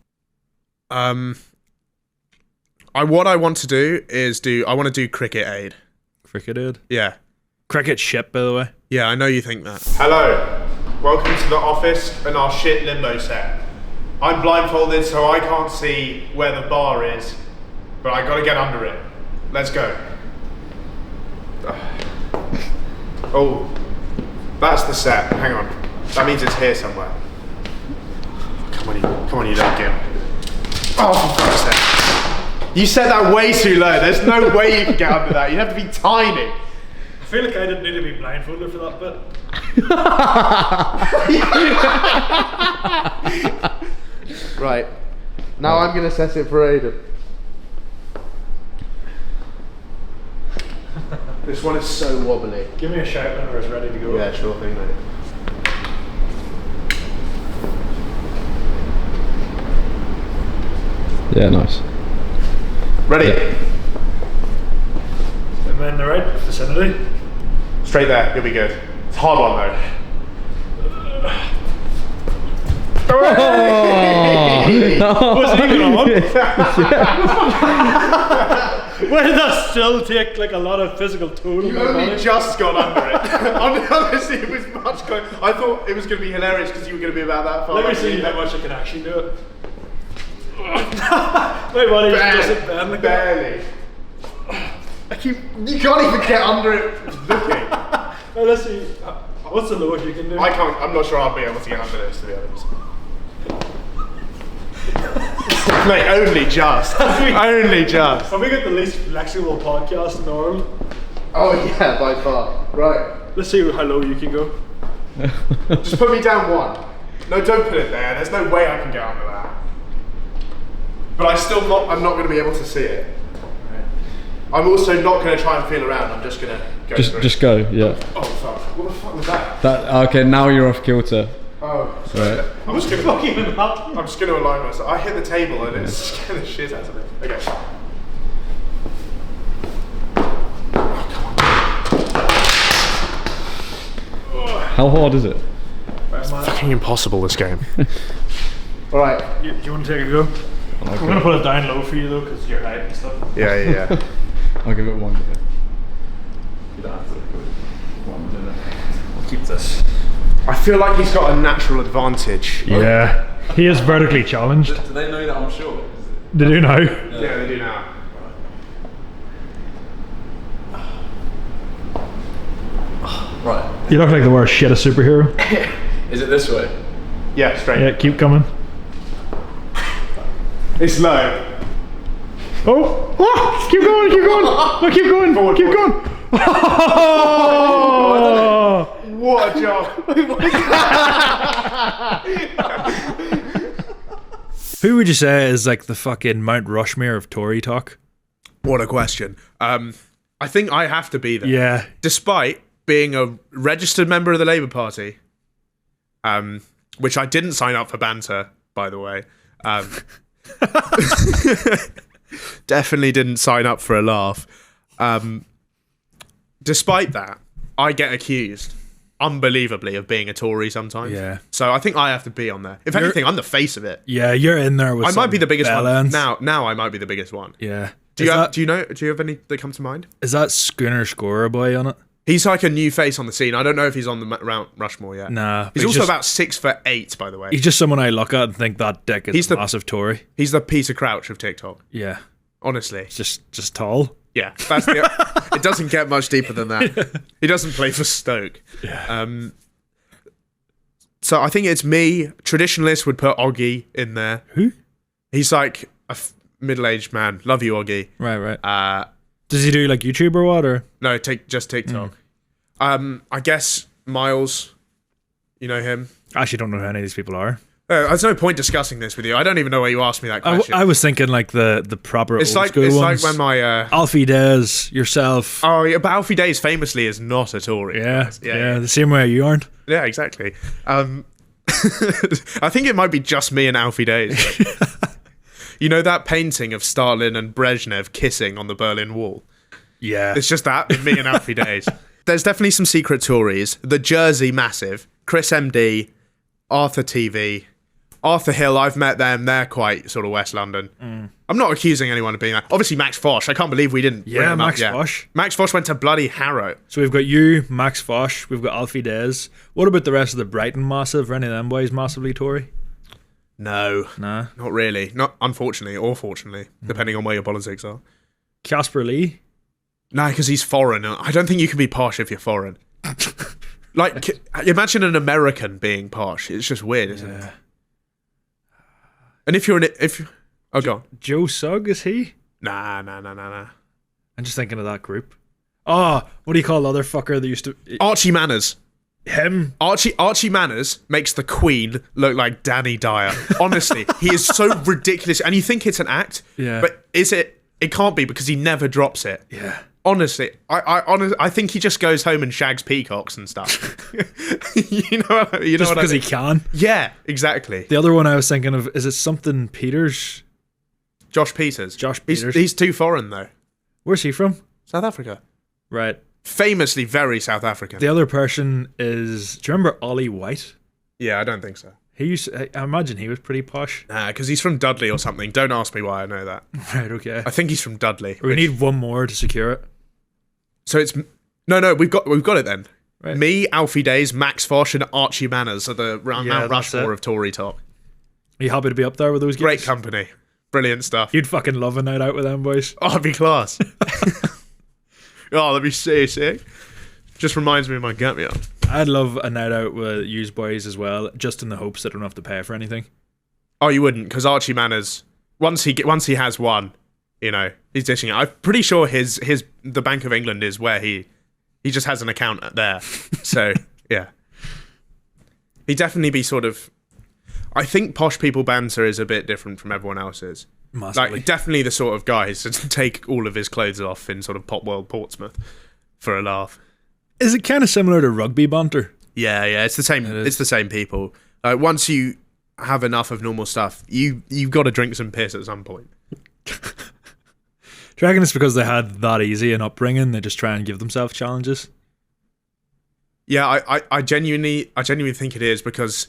What I want to do is I want to do Cricket Aid. Cricket Aid? Yeah. Cricket ship, by the way. Yeah, I know you think that. Hello. Welcome to the office and our shit limbo set. I'm blindfolded, so I can't see where the bar is, but I gotta get under it. Let's go. Oh, that's the set. Hang on. That means it's here somewhere. Come on, you little gimp. Oh, for fuck's sake. You set that way too low. There's no way you can get under that. You'd have to be tiny. I feel like I didn't need to be blindfolded for that bit. Right. Now I'm going to set it for Aidan. This one is so wobbly. Give me a shout whenever it's ready to go. Yeah, sure thing, mate. Yeah, nice. Ready? Yeah. Am I in the right vicinity? Straight there, you'll be good. It's a hard one though. Was it even on? Why did that still take like a lot of physical toll? You only just got under it. Honestly, it was much closer. I thought it was going to be hilarious because you were going to be about that far. Let me see how much I can actually do it. My body just doesn't bend like barely. You can't even get under it looking. Well, let's see. What's the lowest you can do? I can't. I'm not sure I'll be able to get under this, to be honest. Mate, only just. Only just. Have we got the least flexible podcast in the world? Oh yeah, by far. Right. Let's see how low you can go. Just put me down one. No, don't put it there. There's no way I can get under that. But I'm not going to be able to see it. Right. I'm also not going to try and feel around. I'm just going to go through. Just go, yeah. Oh fuck! What the fuck was that? Okay, now you're off kilter. Oh, sorry. Right. I'm just going to align myself. I hit the table and it's scared the shit out of me. Okay. How hard is it? It's fucking impossible, this game. Alright. Do you want to take a go? I'm going to put it down low for you though, because your height and stuff. Yeah. I'll give it one. You don't have to do it. I'll keep this. I feel like he's got a natural advantage. Yeah. He is vertically challenged. Do they know that I'm short? They do now. Yeah, they do now. Right. You look like the worst shit a superhero. Is it this way? Yeah, straight. Yeah, keep coming. It's low. Oh! Oh! Keep going, keep going! No, keep going! Forward, keep forward. going! Oh! What a job. Who would you say is like the fucking Mount Rushmore of Tory talk? What a question. I think I have to be there. Yeah. Despite being a registered member of the Labour Party, which I didn't sign up for banter, by the way. Definitely didn't sign up for a laugh. Despite that, I get accused. unbelievably of being a Tory sometimes. Yeah. So I think I have to be on there. If anything, I'm the face of it. Yeah, you're in there with I might be the biggest one. ends. Now I might be the biggest one. Yeah. Do you have any that come to mind? Is that Schooner Scorer boy on it? He's like a new face on the scene. I don't know if he's on the Mount Rushmore yet. Nah. He's also about 6'8", by the way. He's just someone I look at and think that dick is a massive Tory. He's the Peter Crouch of TikTok. Yeah. Honestly. Just tall. Yeah. It doesn't get much deeper than that. Yeah. He doesn't play for Stoke. Yeah. So I think it's me. Traditionalists would put Oggy in there. Who? He's like a middle-aged man. Love you, Oggy. Right. Does he do like YouTube or what? Or? No, just TikTok. I guess Miles, you know him. I actually don't know who any of these people are. There's no point discussing this with you. I don't even know why you asked me that question. I was thinking like the proper old school ones. It's like when my... Alfie Des, yourself. Oh, yeah, but Alfie Days famously is not a Tory. Yeah, the same way you aren't. Yeah, exactly. I think it might be just me and Alfie Days. You know that painting of Stalin and Brezhnev kissing on the Berlin Wall? Yeah. It's just that with me and Alfie Days. There's definitely some secret Tories. The Jersey Massive, Chris MD, Arthur TV, Arthur Hill, I've met them. They're quite sort of West London. I'm not accusing anyone of being that. Obviously, Max Fosh. I can't believe we didn't bring him Max up. Fosh. Max Fosh went to bloody Harrow. So we've got you, Max Fosh. We've got Alfie Des. What about the rest of the Brighton Massive? Are any of them boys massively Tory? No. Nah. Not really. Not unfortunately or fortunately, depending on where your politics are. Casper Lee? No, because he's foreign. I don't think you can be posh if you're foreign. Like, imagine an American being posh. It's just weird, isn't it? And if you're go on. Joe Sugg, is he? Nah. I'm just thinking of that group. Oh, what do you call the other fucker that used to... Archie Manners. Him? Archie Manners makes the Queen look like Danny Dyer. Honestly, he is so ridiculous. And you think it's an act, but is it? It can't be because he never drops it. Yeah. Honestly, I think he just goes home and shags peacocks and stuff. you know just because he can. Yeah, exactly. The other one I was thinking of, is it something Peters? Josh Peters. Peters. He's too foreign though. Where's he from? South Africa. Right. Famously very South African. The other person is, do you remember Ollie White? Yeah, I don't think so. I imagine he was pretty posh. Nah, because he's from Dudley or something. Don't ask me why I know that. Right, okay. I think he's from Dudley. We need one more to secure it. So it's no, we've got it then. Right. Me, Alfie Days, Max Fosh, and Archie Manners are the Mount Rushmore of Tory talk. Are you happy to be up there with those guys? Great company, brilliant stuff. You'd fucking love a night out with them boys. Oh, it'd be class. Oh, that'd be so sick. Just reminds me of my gap year. I'd love a night out with you boys as well, just in the hopes that I don't have to pay for anything. Oh, you wouldn't, because Archie Manners, once he has one, you know, he's dishing it. I'm pretty sure the Bank of England is where he just has an account there. So yeah, he'd definitely be sort of. I think posh people banter is a bit different from everyone else's. Massively. Like definitely the sort of guys to take all of his clothes off in sort of Pop World Portsmouth for a laugh. Is it kind of similar to rugby banter? Yeah, it's the same. It's the same people. Like once you have enough of normal stuff, you've got to drink some piss at some point. Do you reckon it's because they had that easy an upbringing, they just try and give themselves challenges? Yeah, I genuinely think it is because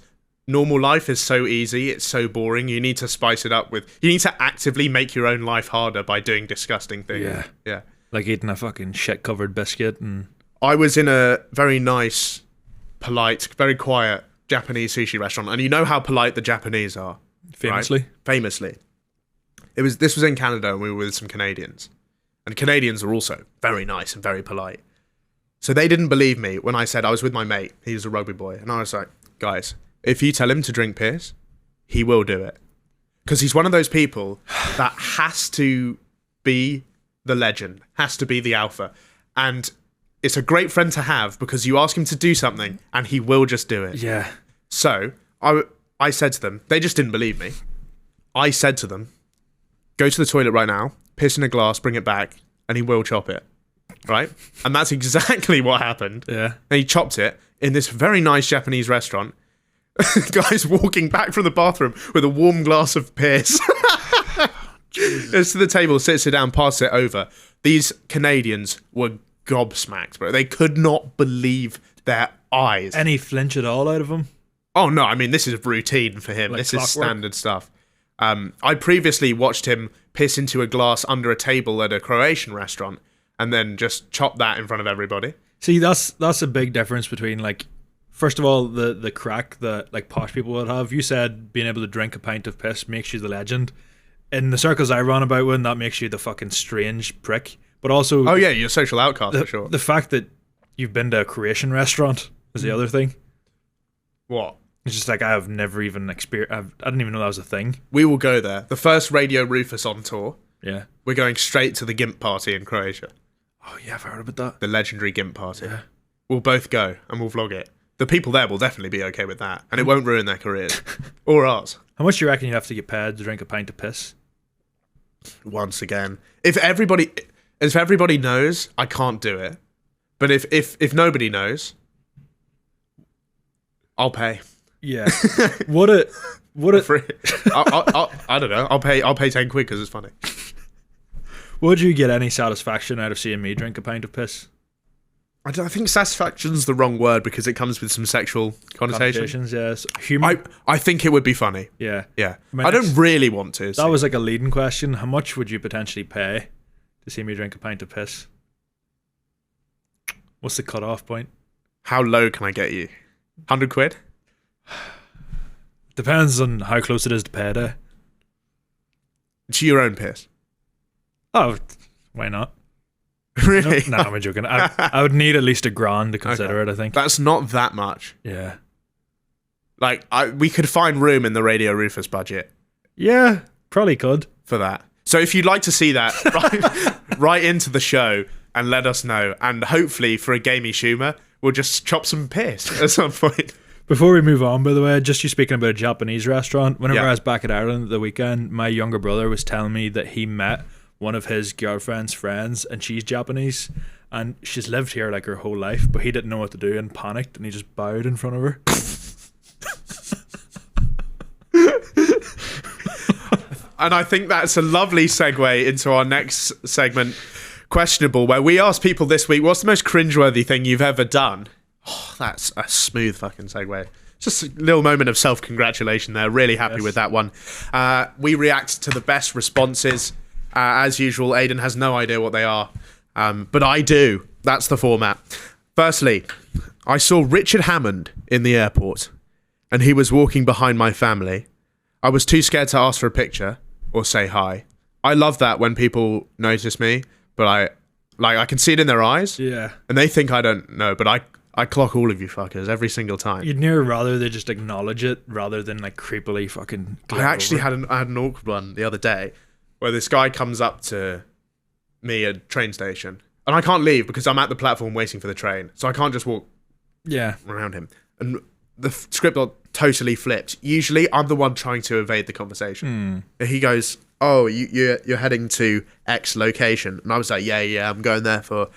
normal life is so easy, it's so boring. You need to spice it up you need to actively make your own life harder by doing disgusting things. Yeah. Like eating a fucking shit-covered biscuit and... I was in a very nice, polite, very quiet Japanese sushi restaurant, and you know how polite the Japanese are. Famously. Right? Famously. This was in Canada, and we were with some Canadians. And Canadians are also very nice and very polite. So they didn't believe me when I said I was with my mate. He was a rugby boy. And I was like, guys, if you tell him to drink piss, he will do it. Because he's one of those people that has to be the legend, has to be the alpha. And it's a great friend to have because you ask him to do something and he will just do it. Yeah. So I said to them, they just didn't believe me. I said to them, go to the toilet right now, piss in a glass, bring it back, and he will chop it. Right? And that's exactly what happened. Yeah. And he chopped it in this very nice Japanese restaurant. Guy's walking back from the bathroom with a warm glass of piss. Goes to the table, sits it down, passes it over. These Canadians were gobsmacked, bro. They could not believe their eyes. Any flinch at all out of him? Oh, no, I mean, this is routine for him. Like this clockwork? is standard stuff. I previously watched him piss into a glass under a table at a Croatian restaurant and then just chop that in front of everybody. See, that's a big difference between, like, first of all, the crack that, like, posh people would have. You said being able to drink a pint of piss makes you the legend. In the circles I run about with, that makes you the fucking strange prick. But also... Oh, yeah, you're a social outcast, for sure. The fact that you've been to a Croatian restaurant is the other thing. What? It's just like, I have never even experienced... I didn't even know that was a thing. We will go there. The first Radio Rufus on tour. Yeah. We're going straight to the GIMP party in Croatia. Oh, yeah, I've heard about that. The legendary GIMP party. Yeah. We'll both go and we'll vlog it. The people there will definitely be okay with that. And it won't ruin their careers. Or ours. How much do you reckon you have to get paid to drink a pint of piss? Once again. If everybody knows, I can't do it. But if nobody knows, I'll pay. Yeah. What a free. I don't know. I'll pay 10 quid because it's funny. Would you get any satisfaction out of seeing me drink a pint of piss? I think satisfaction's the wrong word because it comes with some sexual connotations. Yes. Humor. I think it would be funny. Yeah. Yeah. I don't really want to. That was like a leading question. How much would you potentially pay to see me drink a pint of piss? What's the cut-off point? How low can I get you? 100 quid? Depends on how close it is to payday. To your own piss. Oh, why not? Really? No, I'm joking. I would need at least $1,000 to consider it, I think. That's not that much. Yeah. Like, we could find room in the Radio Rufus budget. Yeah, probably could. For that. So if you'd like to see that, write into the show and let us know. And hopefully, for a gamey Schumer, we'll just chop some piss at some point. Before we move on, by the way, just you speaking about a Japanese restaurant, whenever I was back at Ireland the weekend, my younger brother was telling me that he met one of his girlfriend's friends and she's Japanese and she's lived here like her whole life, but he didn't know what to do and panicked and he just bowed in front of her. And I think that's a lovely segue into our next segment, Questionable, where we ask people this week, what's the most cringeworthy thing you've ever done? Oh, that's a smooth fucking segue. Just a little moment of self-congratulation there. Really happy with that one. We react to the best responses. As usual, Aidan has no idea what they are. But I do. That's the format. Firstly, I saw Richard Hammond in the airport, and he was walking behind my family. I was too scared to ask for a picture or say hi. I love that when people notice me, but I can see it in their eyes. Yeah. And they think I don't know, but I clock all of you fuckers every single time. You'd near rather they just acknowledge it rather than like creepily fucking. I actually had an awkward one the other day where this guy comes up to me at a train station and I can't leave because I'm at the platform waiting for the train, so I can't just walk around him. And the script got totally flipped. Usually I'm the one trying to evade the conversation. And he goes, "Oh, you're heading to X location," and I was like, "Yeah, I'm going there for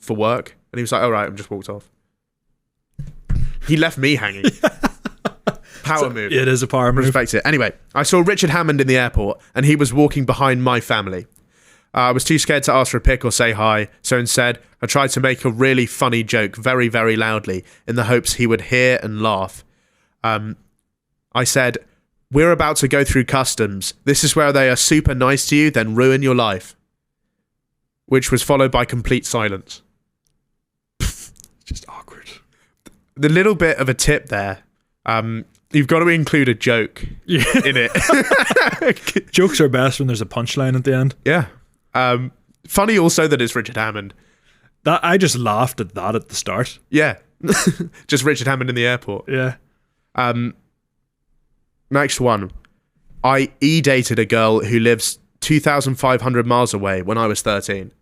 work." And he was like, "All right," and just walked off. He left me hanging. Power move. It is a power move. Respect it. Anyway, I saw Richard Hammond in the airport, and he was walking behind my family. I was too scared to ask for a pic or say hi, so instead, I tried to make a really funny joke very, very loudly in the hopes he would hear and laugh. I said, "We're about to go through customs. This is where they are super nice to you, then ruin your life." Which was followed by complete silence. Just awkward. The little bit of a tip there, you've got to include a joke in it. Jokes are best when there's a punchline at the end. Yeah. Funny also that it's Richard Hammond. That I just laughed at that at the start. Yeah. Just Richard Hammond in the airport. Yeah. Next one. I dated a girl who lives 2,500 miles away when I was 13.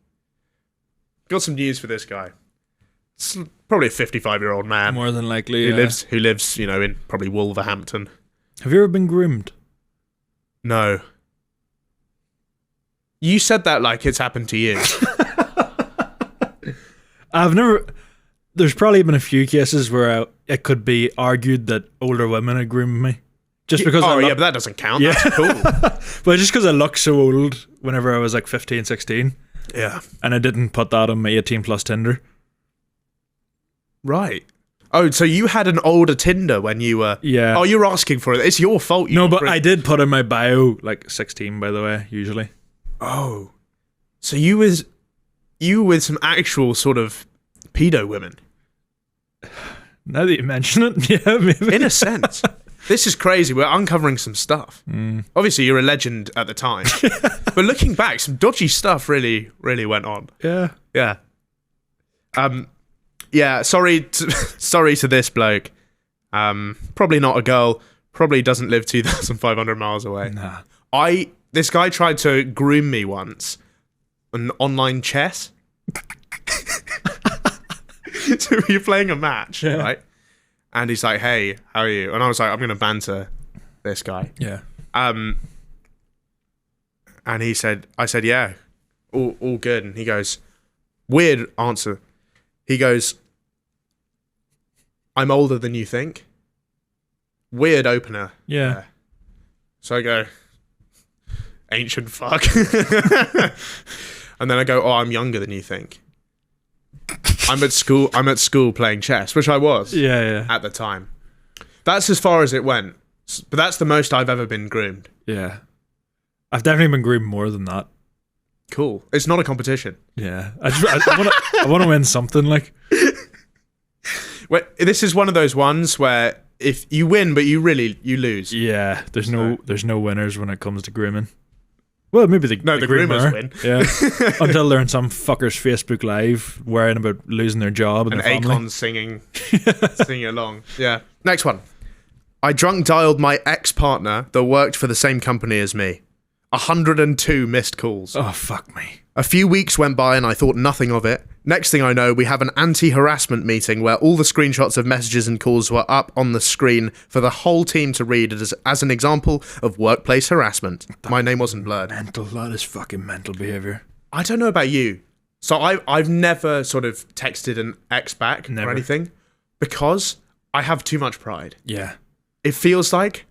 Got some news for this guy. It's probably a 55-year-old man. More than likely. Who lives, in probably Wolverhampton. Have you ever been groomed? No. You said that like it's happened to you. I've never... There's probably been a few cases where it could be argued that older women had groomed me. Just because but that doesn't count. Yeah. That's cool. But just because I looked so old whenever I was like 15, 16. Yeah. And I didn't put that on my 18 plus Tinder. Right. Oh, so you had an older Tinder when you were... Yeah. Oh, you're asking for it. It's your fault. No, but I did put in my bio, like, 16, by the way, usually. Oh. So you with some actual sort of pedo women. Now that you mention it, yeah, maybe. In a sense. This is crazy. We're uncovering some stuff. Obviously, you're a legend at the time. But looking back, some dodgy stuff really, really went on. Yeah. Yeah. Yeah, sorry to this bloke. Probably not a girl. Probably doesn't live 2,500 miles away. Nah. This guy tried to groom me once on online chess. So you're playing a match, right? And he's like, "Hey, how are you?" And I was like, "I'm gonna banter this guy." Yeah. And I said, "Yeah, all good." And he goes, "Weird answer." He goes, "I'm older than you think." Weird opener. Yeah. So I go, "Ancient fuck." And then I go, "Oh, I'm younger than you think." I'm at school playing chess, which I was at the time. That's as far as it went. But that's the most I've ever been groomed. Yeah. I've definitely been groomed more than that. Cool. It's not a competition. Yeah. I want to win something, like. Well, this is one of those ones where if you win, but you lose. Yeah. There's no winners when it comes to grooming. Well, maybe the groomers win. Yeah. Until they're in some fucker's Facebook Live worrying about losing their job and their family. Akon singing along. Yeah. Next one. I drunk dialed my ex-partner that worked for the same company as me. 102 missed calls. Oh, fuck me. A few weeks went by and I thought nothing of it. Next thing I know, we have an anti-harassment meeting where all the screenshots of messages and calls were up on the screen for the whole team to read as an example of workplace harassment. My name wasn't blurred. That is fucking mental behaviour. I don't know about you. So I've never sort of texted an ex back or anything because I have too much pride. Yeah. It feels like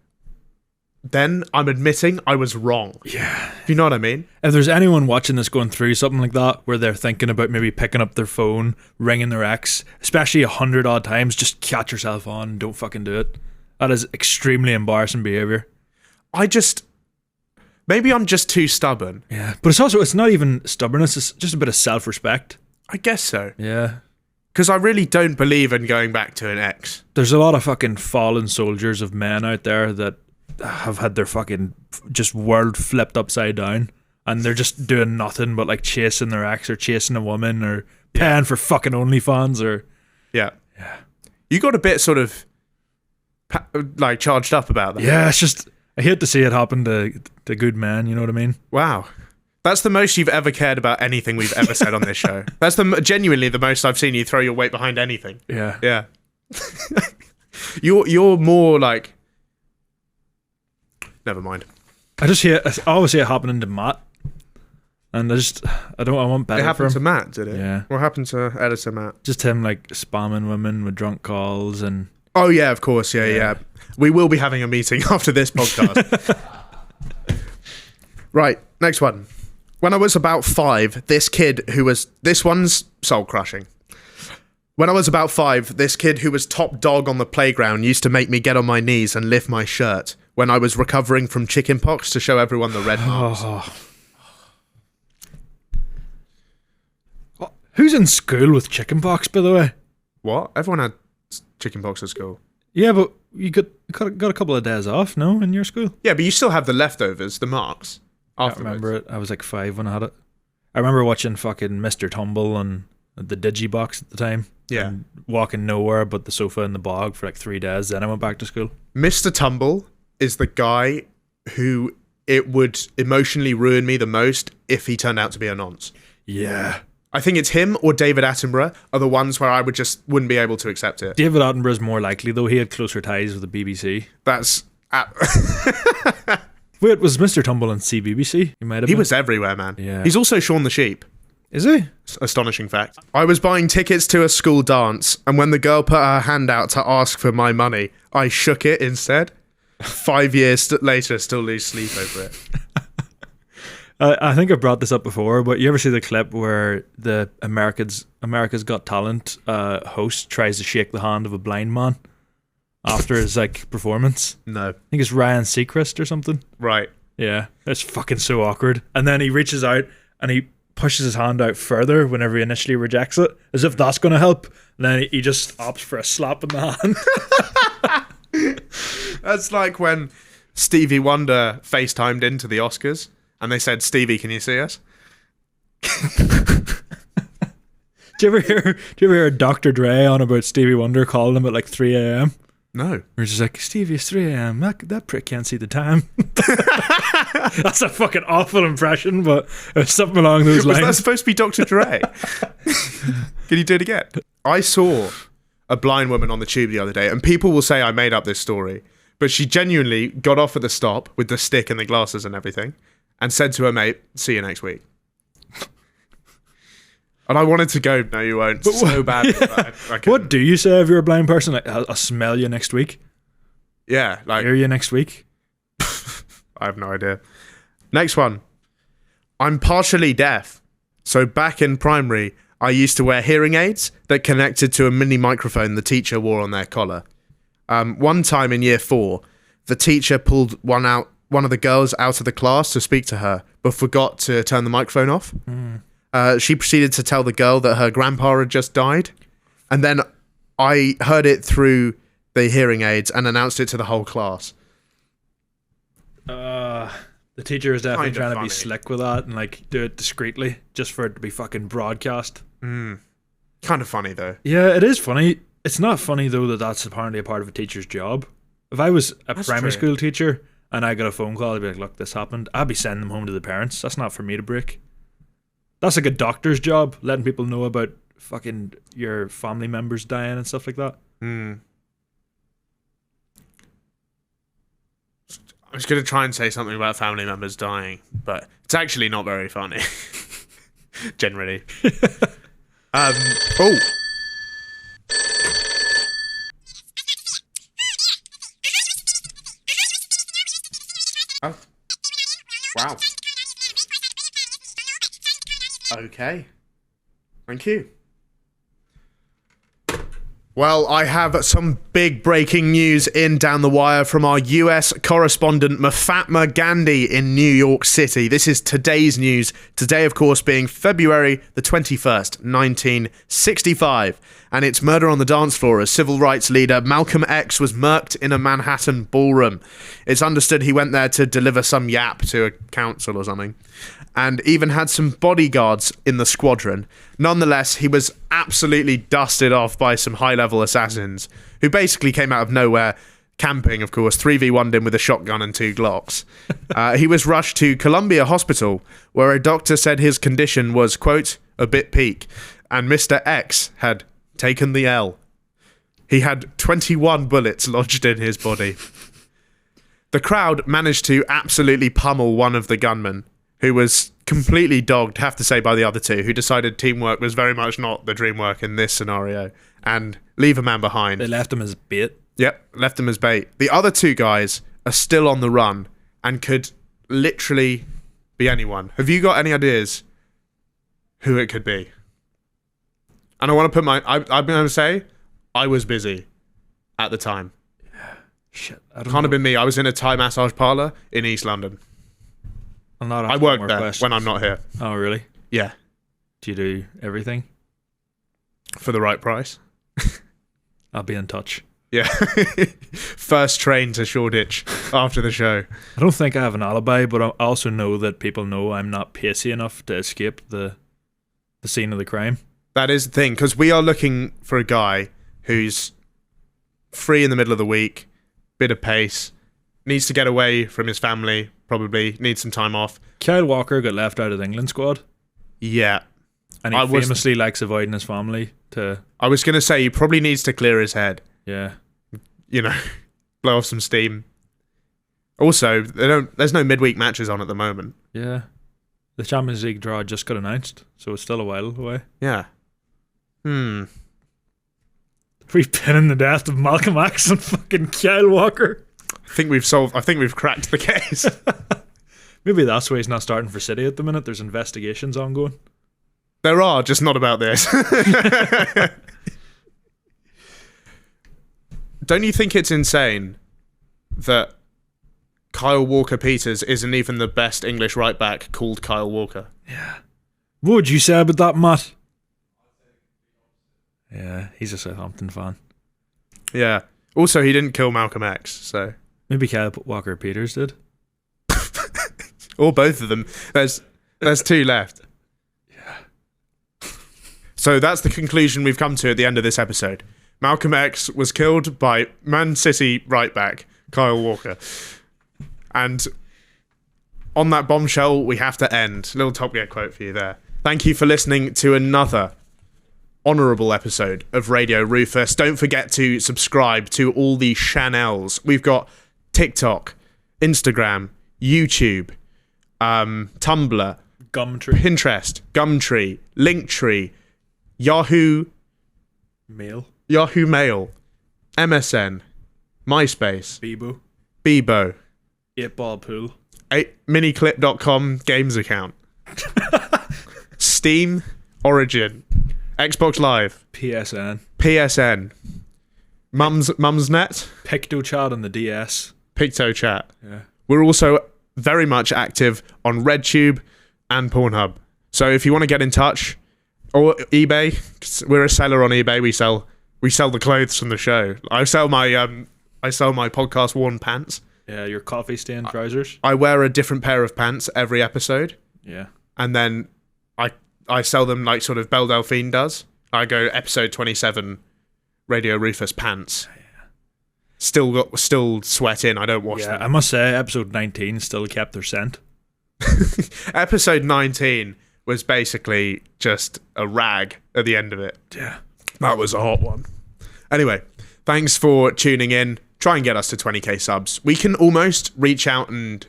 then I'm admitting I was wrong. Yeah. You know what I mean? If there's anyone watching this going through something like that, where they're thinking about maybe picking up their phone, ringing their ex, especially 100 odd times, just catch yourself on and don't fucking do it. That is extremely embarrassing behaviour. Maybe I'm just too stubborn. Yeah. But it's not even stubbornness, it's just a bit of self-respect. I guess so. Yeah. Because I really don't believe in going back to an ex. There's a lot of fucking fallen soldiers of men out there that have had their fucking just world flipped upside down and they're just doing nothing but like chasing their ex or chasing a woman or paying for fucking OnlyFans or... Yeah. You got a bit sort of like charged up about that. Yeah, it's just... I hate to see it happen to good men, you know what I mean? Wow. That's the most you've ever cared about anything we've ever said on this show. That's genuinely the most I've seen you throw your weight behind anything. Yeah. Yeah. You're more like... Never mind. I always see it happening to Matt. And I want better. It happened for him. to Matt, did it? Yeah. What happened to editor Matt? Just him like spamming women with drunk calls and... Oh yeah, of course, yeah. We will be having a meeting after this podcast. Right, next one. When I was about 5, this one's soul crushing. When I was about 5, this kid who was top dog on the playground used to make me get on my knees and lift my shirt when I was recovering from chickenpox to show everyone the red marks. Who's in school with chickenpox, by the way? What? Everyone had chickenpox at school. Yeah, but you got a couple of days off, no, in your school? Yeah, but you still have the leftovers, the marks. I remember it. I was like 5 when I had it. I remember watching fucking Mr. Tumble on the Digibox at the time. Yeah. And walking nowhere but the sofa in the bog for like 3 days. Then I went back to school. Mr. Tumble is the guy who it would emotionally ruin me the most if he turned out to be a nonce. Yeah. I think it's him or David Attenborough are the ones where I wouldn't be able to accept it. David Attenborough's more likely, though. He had closer ties with the BBC. That's... Wait, was Mr. Tumble on CBBC? He was everywhere, man. Yeah. He's also Shaun the Sheep. Is he? Astonishing fact. I was buying tickets to a school dance, and when the girl put her hand out to ask for my money, I shook it instead. 5 years later, still lose sleep over it. I think I brought this up before, but you ever see the clip where the America's Got Talent host tries to shake the hand of a blind man after his like performance? No. I think it's Ryan Seacrest or something. Right. Yeah, it's fucking so awkward. And then he reaches out and he pushes his hand out further whenever he initially rejects it, as if that's going to help. And then he just opts for a slap in the hand. That's like when Stevie Wonder FaceTimed into the Oscars and they said, "Stevie, can you see us?" Do you ever hear Dr. Dre on about Stevie Wonder calling him at like 3 a.m.? No. We're just like, "Stevie, it's 3 a.m. That prick can't see the time." That's a fucking awful impression, but it's something along those lines. Was that supposed to be Dr. Dre? Can you do it again? I saw a blind woman on the tube the other day, and people will say I made up this story, but she genuinely got off at the stop with the stick and the glasses and everything and said to her mate, "See you next week." And I wanted to go, "No, you won't." So bad. Yeah. What do you say if you're a blind person? Like, I'll smell you next week. Yeah. Like, hear you next week. I have no idea. Next one. I'm partially deaf. So back in primary, I used to wear hearing aids that connected to a mini microphone the teacher wore on their collar. One time in year 4, the teacher pulled one of the girls out of the class to speak to her, but forgot to turn the microphone off. She proceeded to tell the girl that her grandpa had just died. And then I heard it through the hearing aids and announced it to the whole class. The teacher is definitely trying to funny. be slick with that and like do it discreetly just for it to be fucking broadcast. Kind of funny though. Yeah, it is funny. It's not funny though that that's apparently a part of a teacher's job. If I was a primary school teacher and I got a phone call, I'd be like, "Look, this happened." I'd be sending them home to the parents. That's not for me to break. That's like a doctor's job, letting people know about fucking your family members dying and stuff like that. I was going to try and say something about family members dying, but it's actually not very funny. Generally. Oh. Wow. Okay. Thank you. Well, I have some big breaking news in down the wire from our US correspondent Mahatma Gandhi in New York City. This is today's news. Today, of course, being February the 21st, 1965. And it's murder on the dance floor as civil rights leader Malcolm X was murked in a Manhattan ballroom. It's understood he went there to deliver some yap to a council or something, and even had some bodyguards in the squadron. Nonetheless, he was absolutely dusted off by some high-level assassins, who basically came out of nowhere, camping, of course, 3v1'd him with a shotgun and 2 Glocks. He was rushed to Columbia Hospital, where a doctor said his condition was, quote, a bit peak, and Mr. X had taken the L. He had 21 bullets lodged in his body. The crowd managed to absolutely pummel one of the gunmen, who was completely dogged, have to say, by the other two, who decided teamwork was very much not the dream work in this scenario, and leave a man behind. They left him as bait. Yep, left him as bait. The other 2 guys are still on the run and could literally be anyone. Have you got any ideas who it could be? And I want to put I'm going to say, I was busy at the time. Shit, Can't have been me. I was in a Thai massage parlour in East London. I work there when I'm not here. Oh, really? Yeah. Do you do everything? For the right price. I'll be in touch. Yeah. First train to Shoreditch after the show. I don't think I have an alibi, but I also know that people know I'm not pacey enough to escape the scene of the crime. That is the thing, because we are looking for a guy who's free in the middle of the week, bit of pace, needs to get away from his family, probably, needs some time off. Kyle Walker got left out of the England squad. Yeah. And he famously likes avoiding his family to... I was going to say, he probably needs to clear his head. Yeah. You know, blow off some steam. Also, there's no midweek matches on at the moment. Yeah. The Champions League draw just got announced, so it's still a while away. Yeah. We've been in the death of Malcolm X and fucking Kyle Walker. I think we've cracked the case. Maybe that's why he's not starting for City at the minute. There's investigations ongoing. There are, just not about this. Don't you think it's insane that Kyle Walker-Peters isn't even the best English right back called Kyle Walker? Yeah. What would you say about that, Matt? Yeah, he's a Southampton fan. Yeah. Also, he didn't kill Malcolm X, so... Maybe Kyle Walker-Peters did. Or both of them. There's two left. Yeah. So that's the conclusion we've come to at the end of this episode. Malcolm X was killed by Man City right back Kyle Walker. And on that bombshell, we have to end. Little Top Gear quote for you there. Thank you for listening to another honourable episode of Radio Rufus. Don't forget to subscribe to all the channels. We've got TikTok, Instagram, YouTube, Tumblr, Gumtree, Pinterest, Gumtree, Linktree, Yahoo Mail, MSN, MySpace, Bebo, 8-Ball Pool, miniclip.com games account, Steam, Origin, Xbox Live, PSN, Mumsnet, PictoChat on the DS, PictoChat. Yeah. We're also very much active on RedTube and Pornhub. So if you want to get in touch, or eBay, 'cause we're a seller on eBay. We sell the clothes from the show. I sell my podcast worn pants. Yeah, your coffee stain trousers. I wear a different pair of pants every episode. Yeah. And then I sell them like sort of Belle Delphine does. I go episode 27 Radio Rufus pants. Yeah. Still sweat in. I don't wash them. I must say episode 19 still kept their scent. Episode 19 was basically just a rag at the end of it. Yeah. That was a hot one. Anyway, thanks for tuning in. Try and get us to 20k subs. We can almost reach out and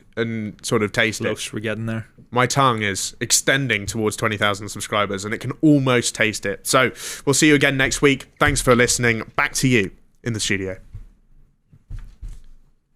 sort of taste it. We're getting there. My tongue is extending towards 20,000 subscribers and it can almost taste it. So we'll see you again next week. Thanks for listening. Back to you in the studio.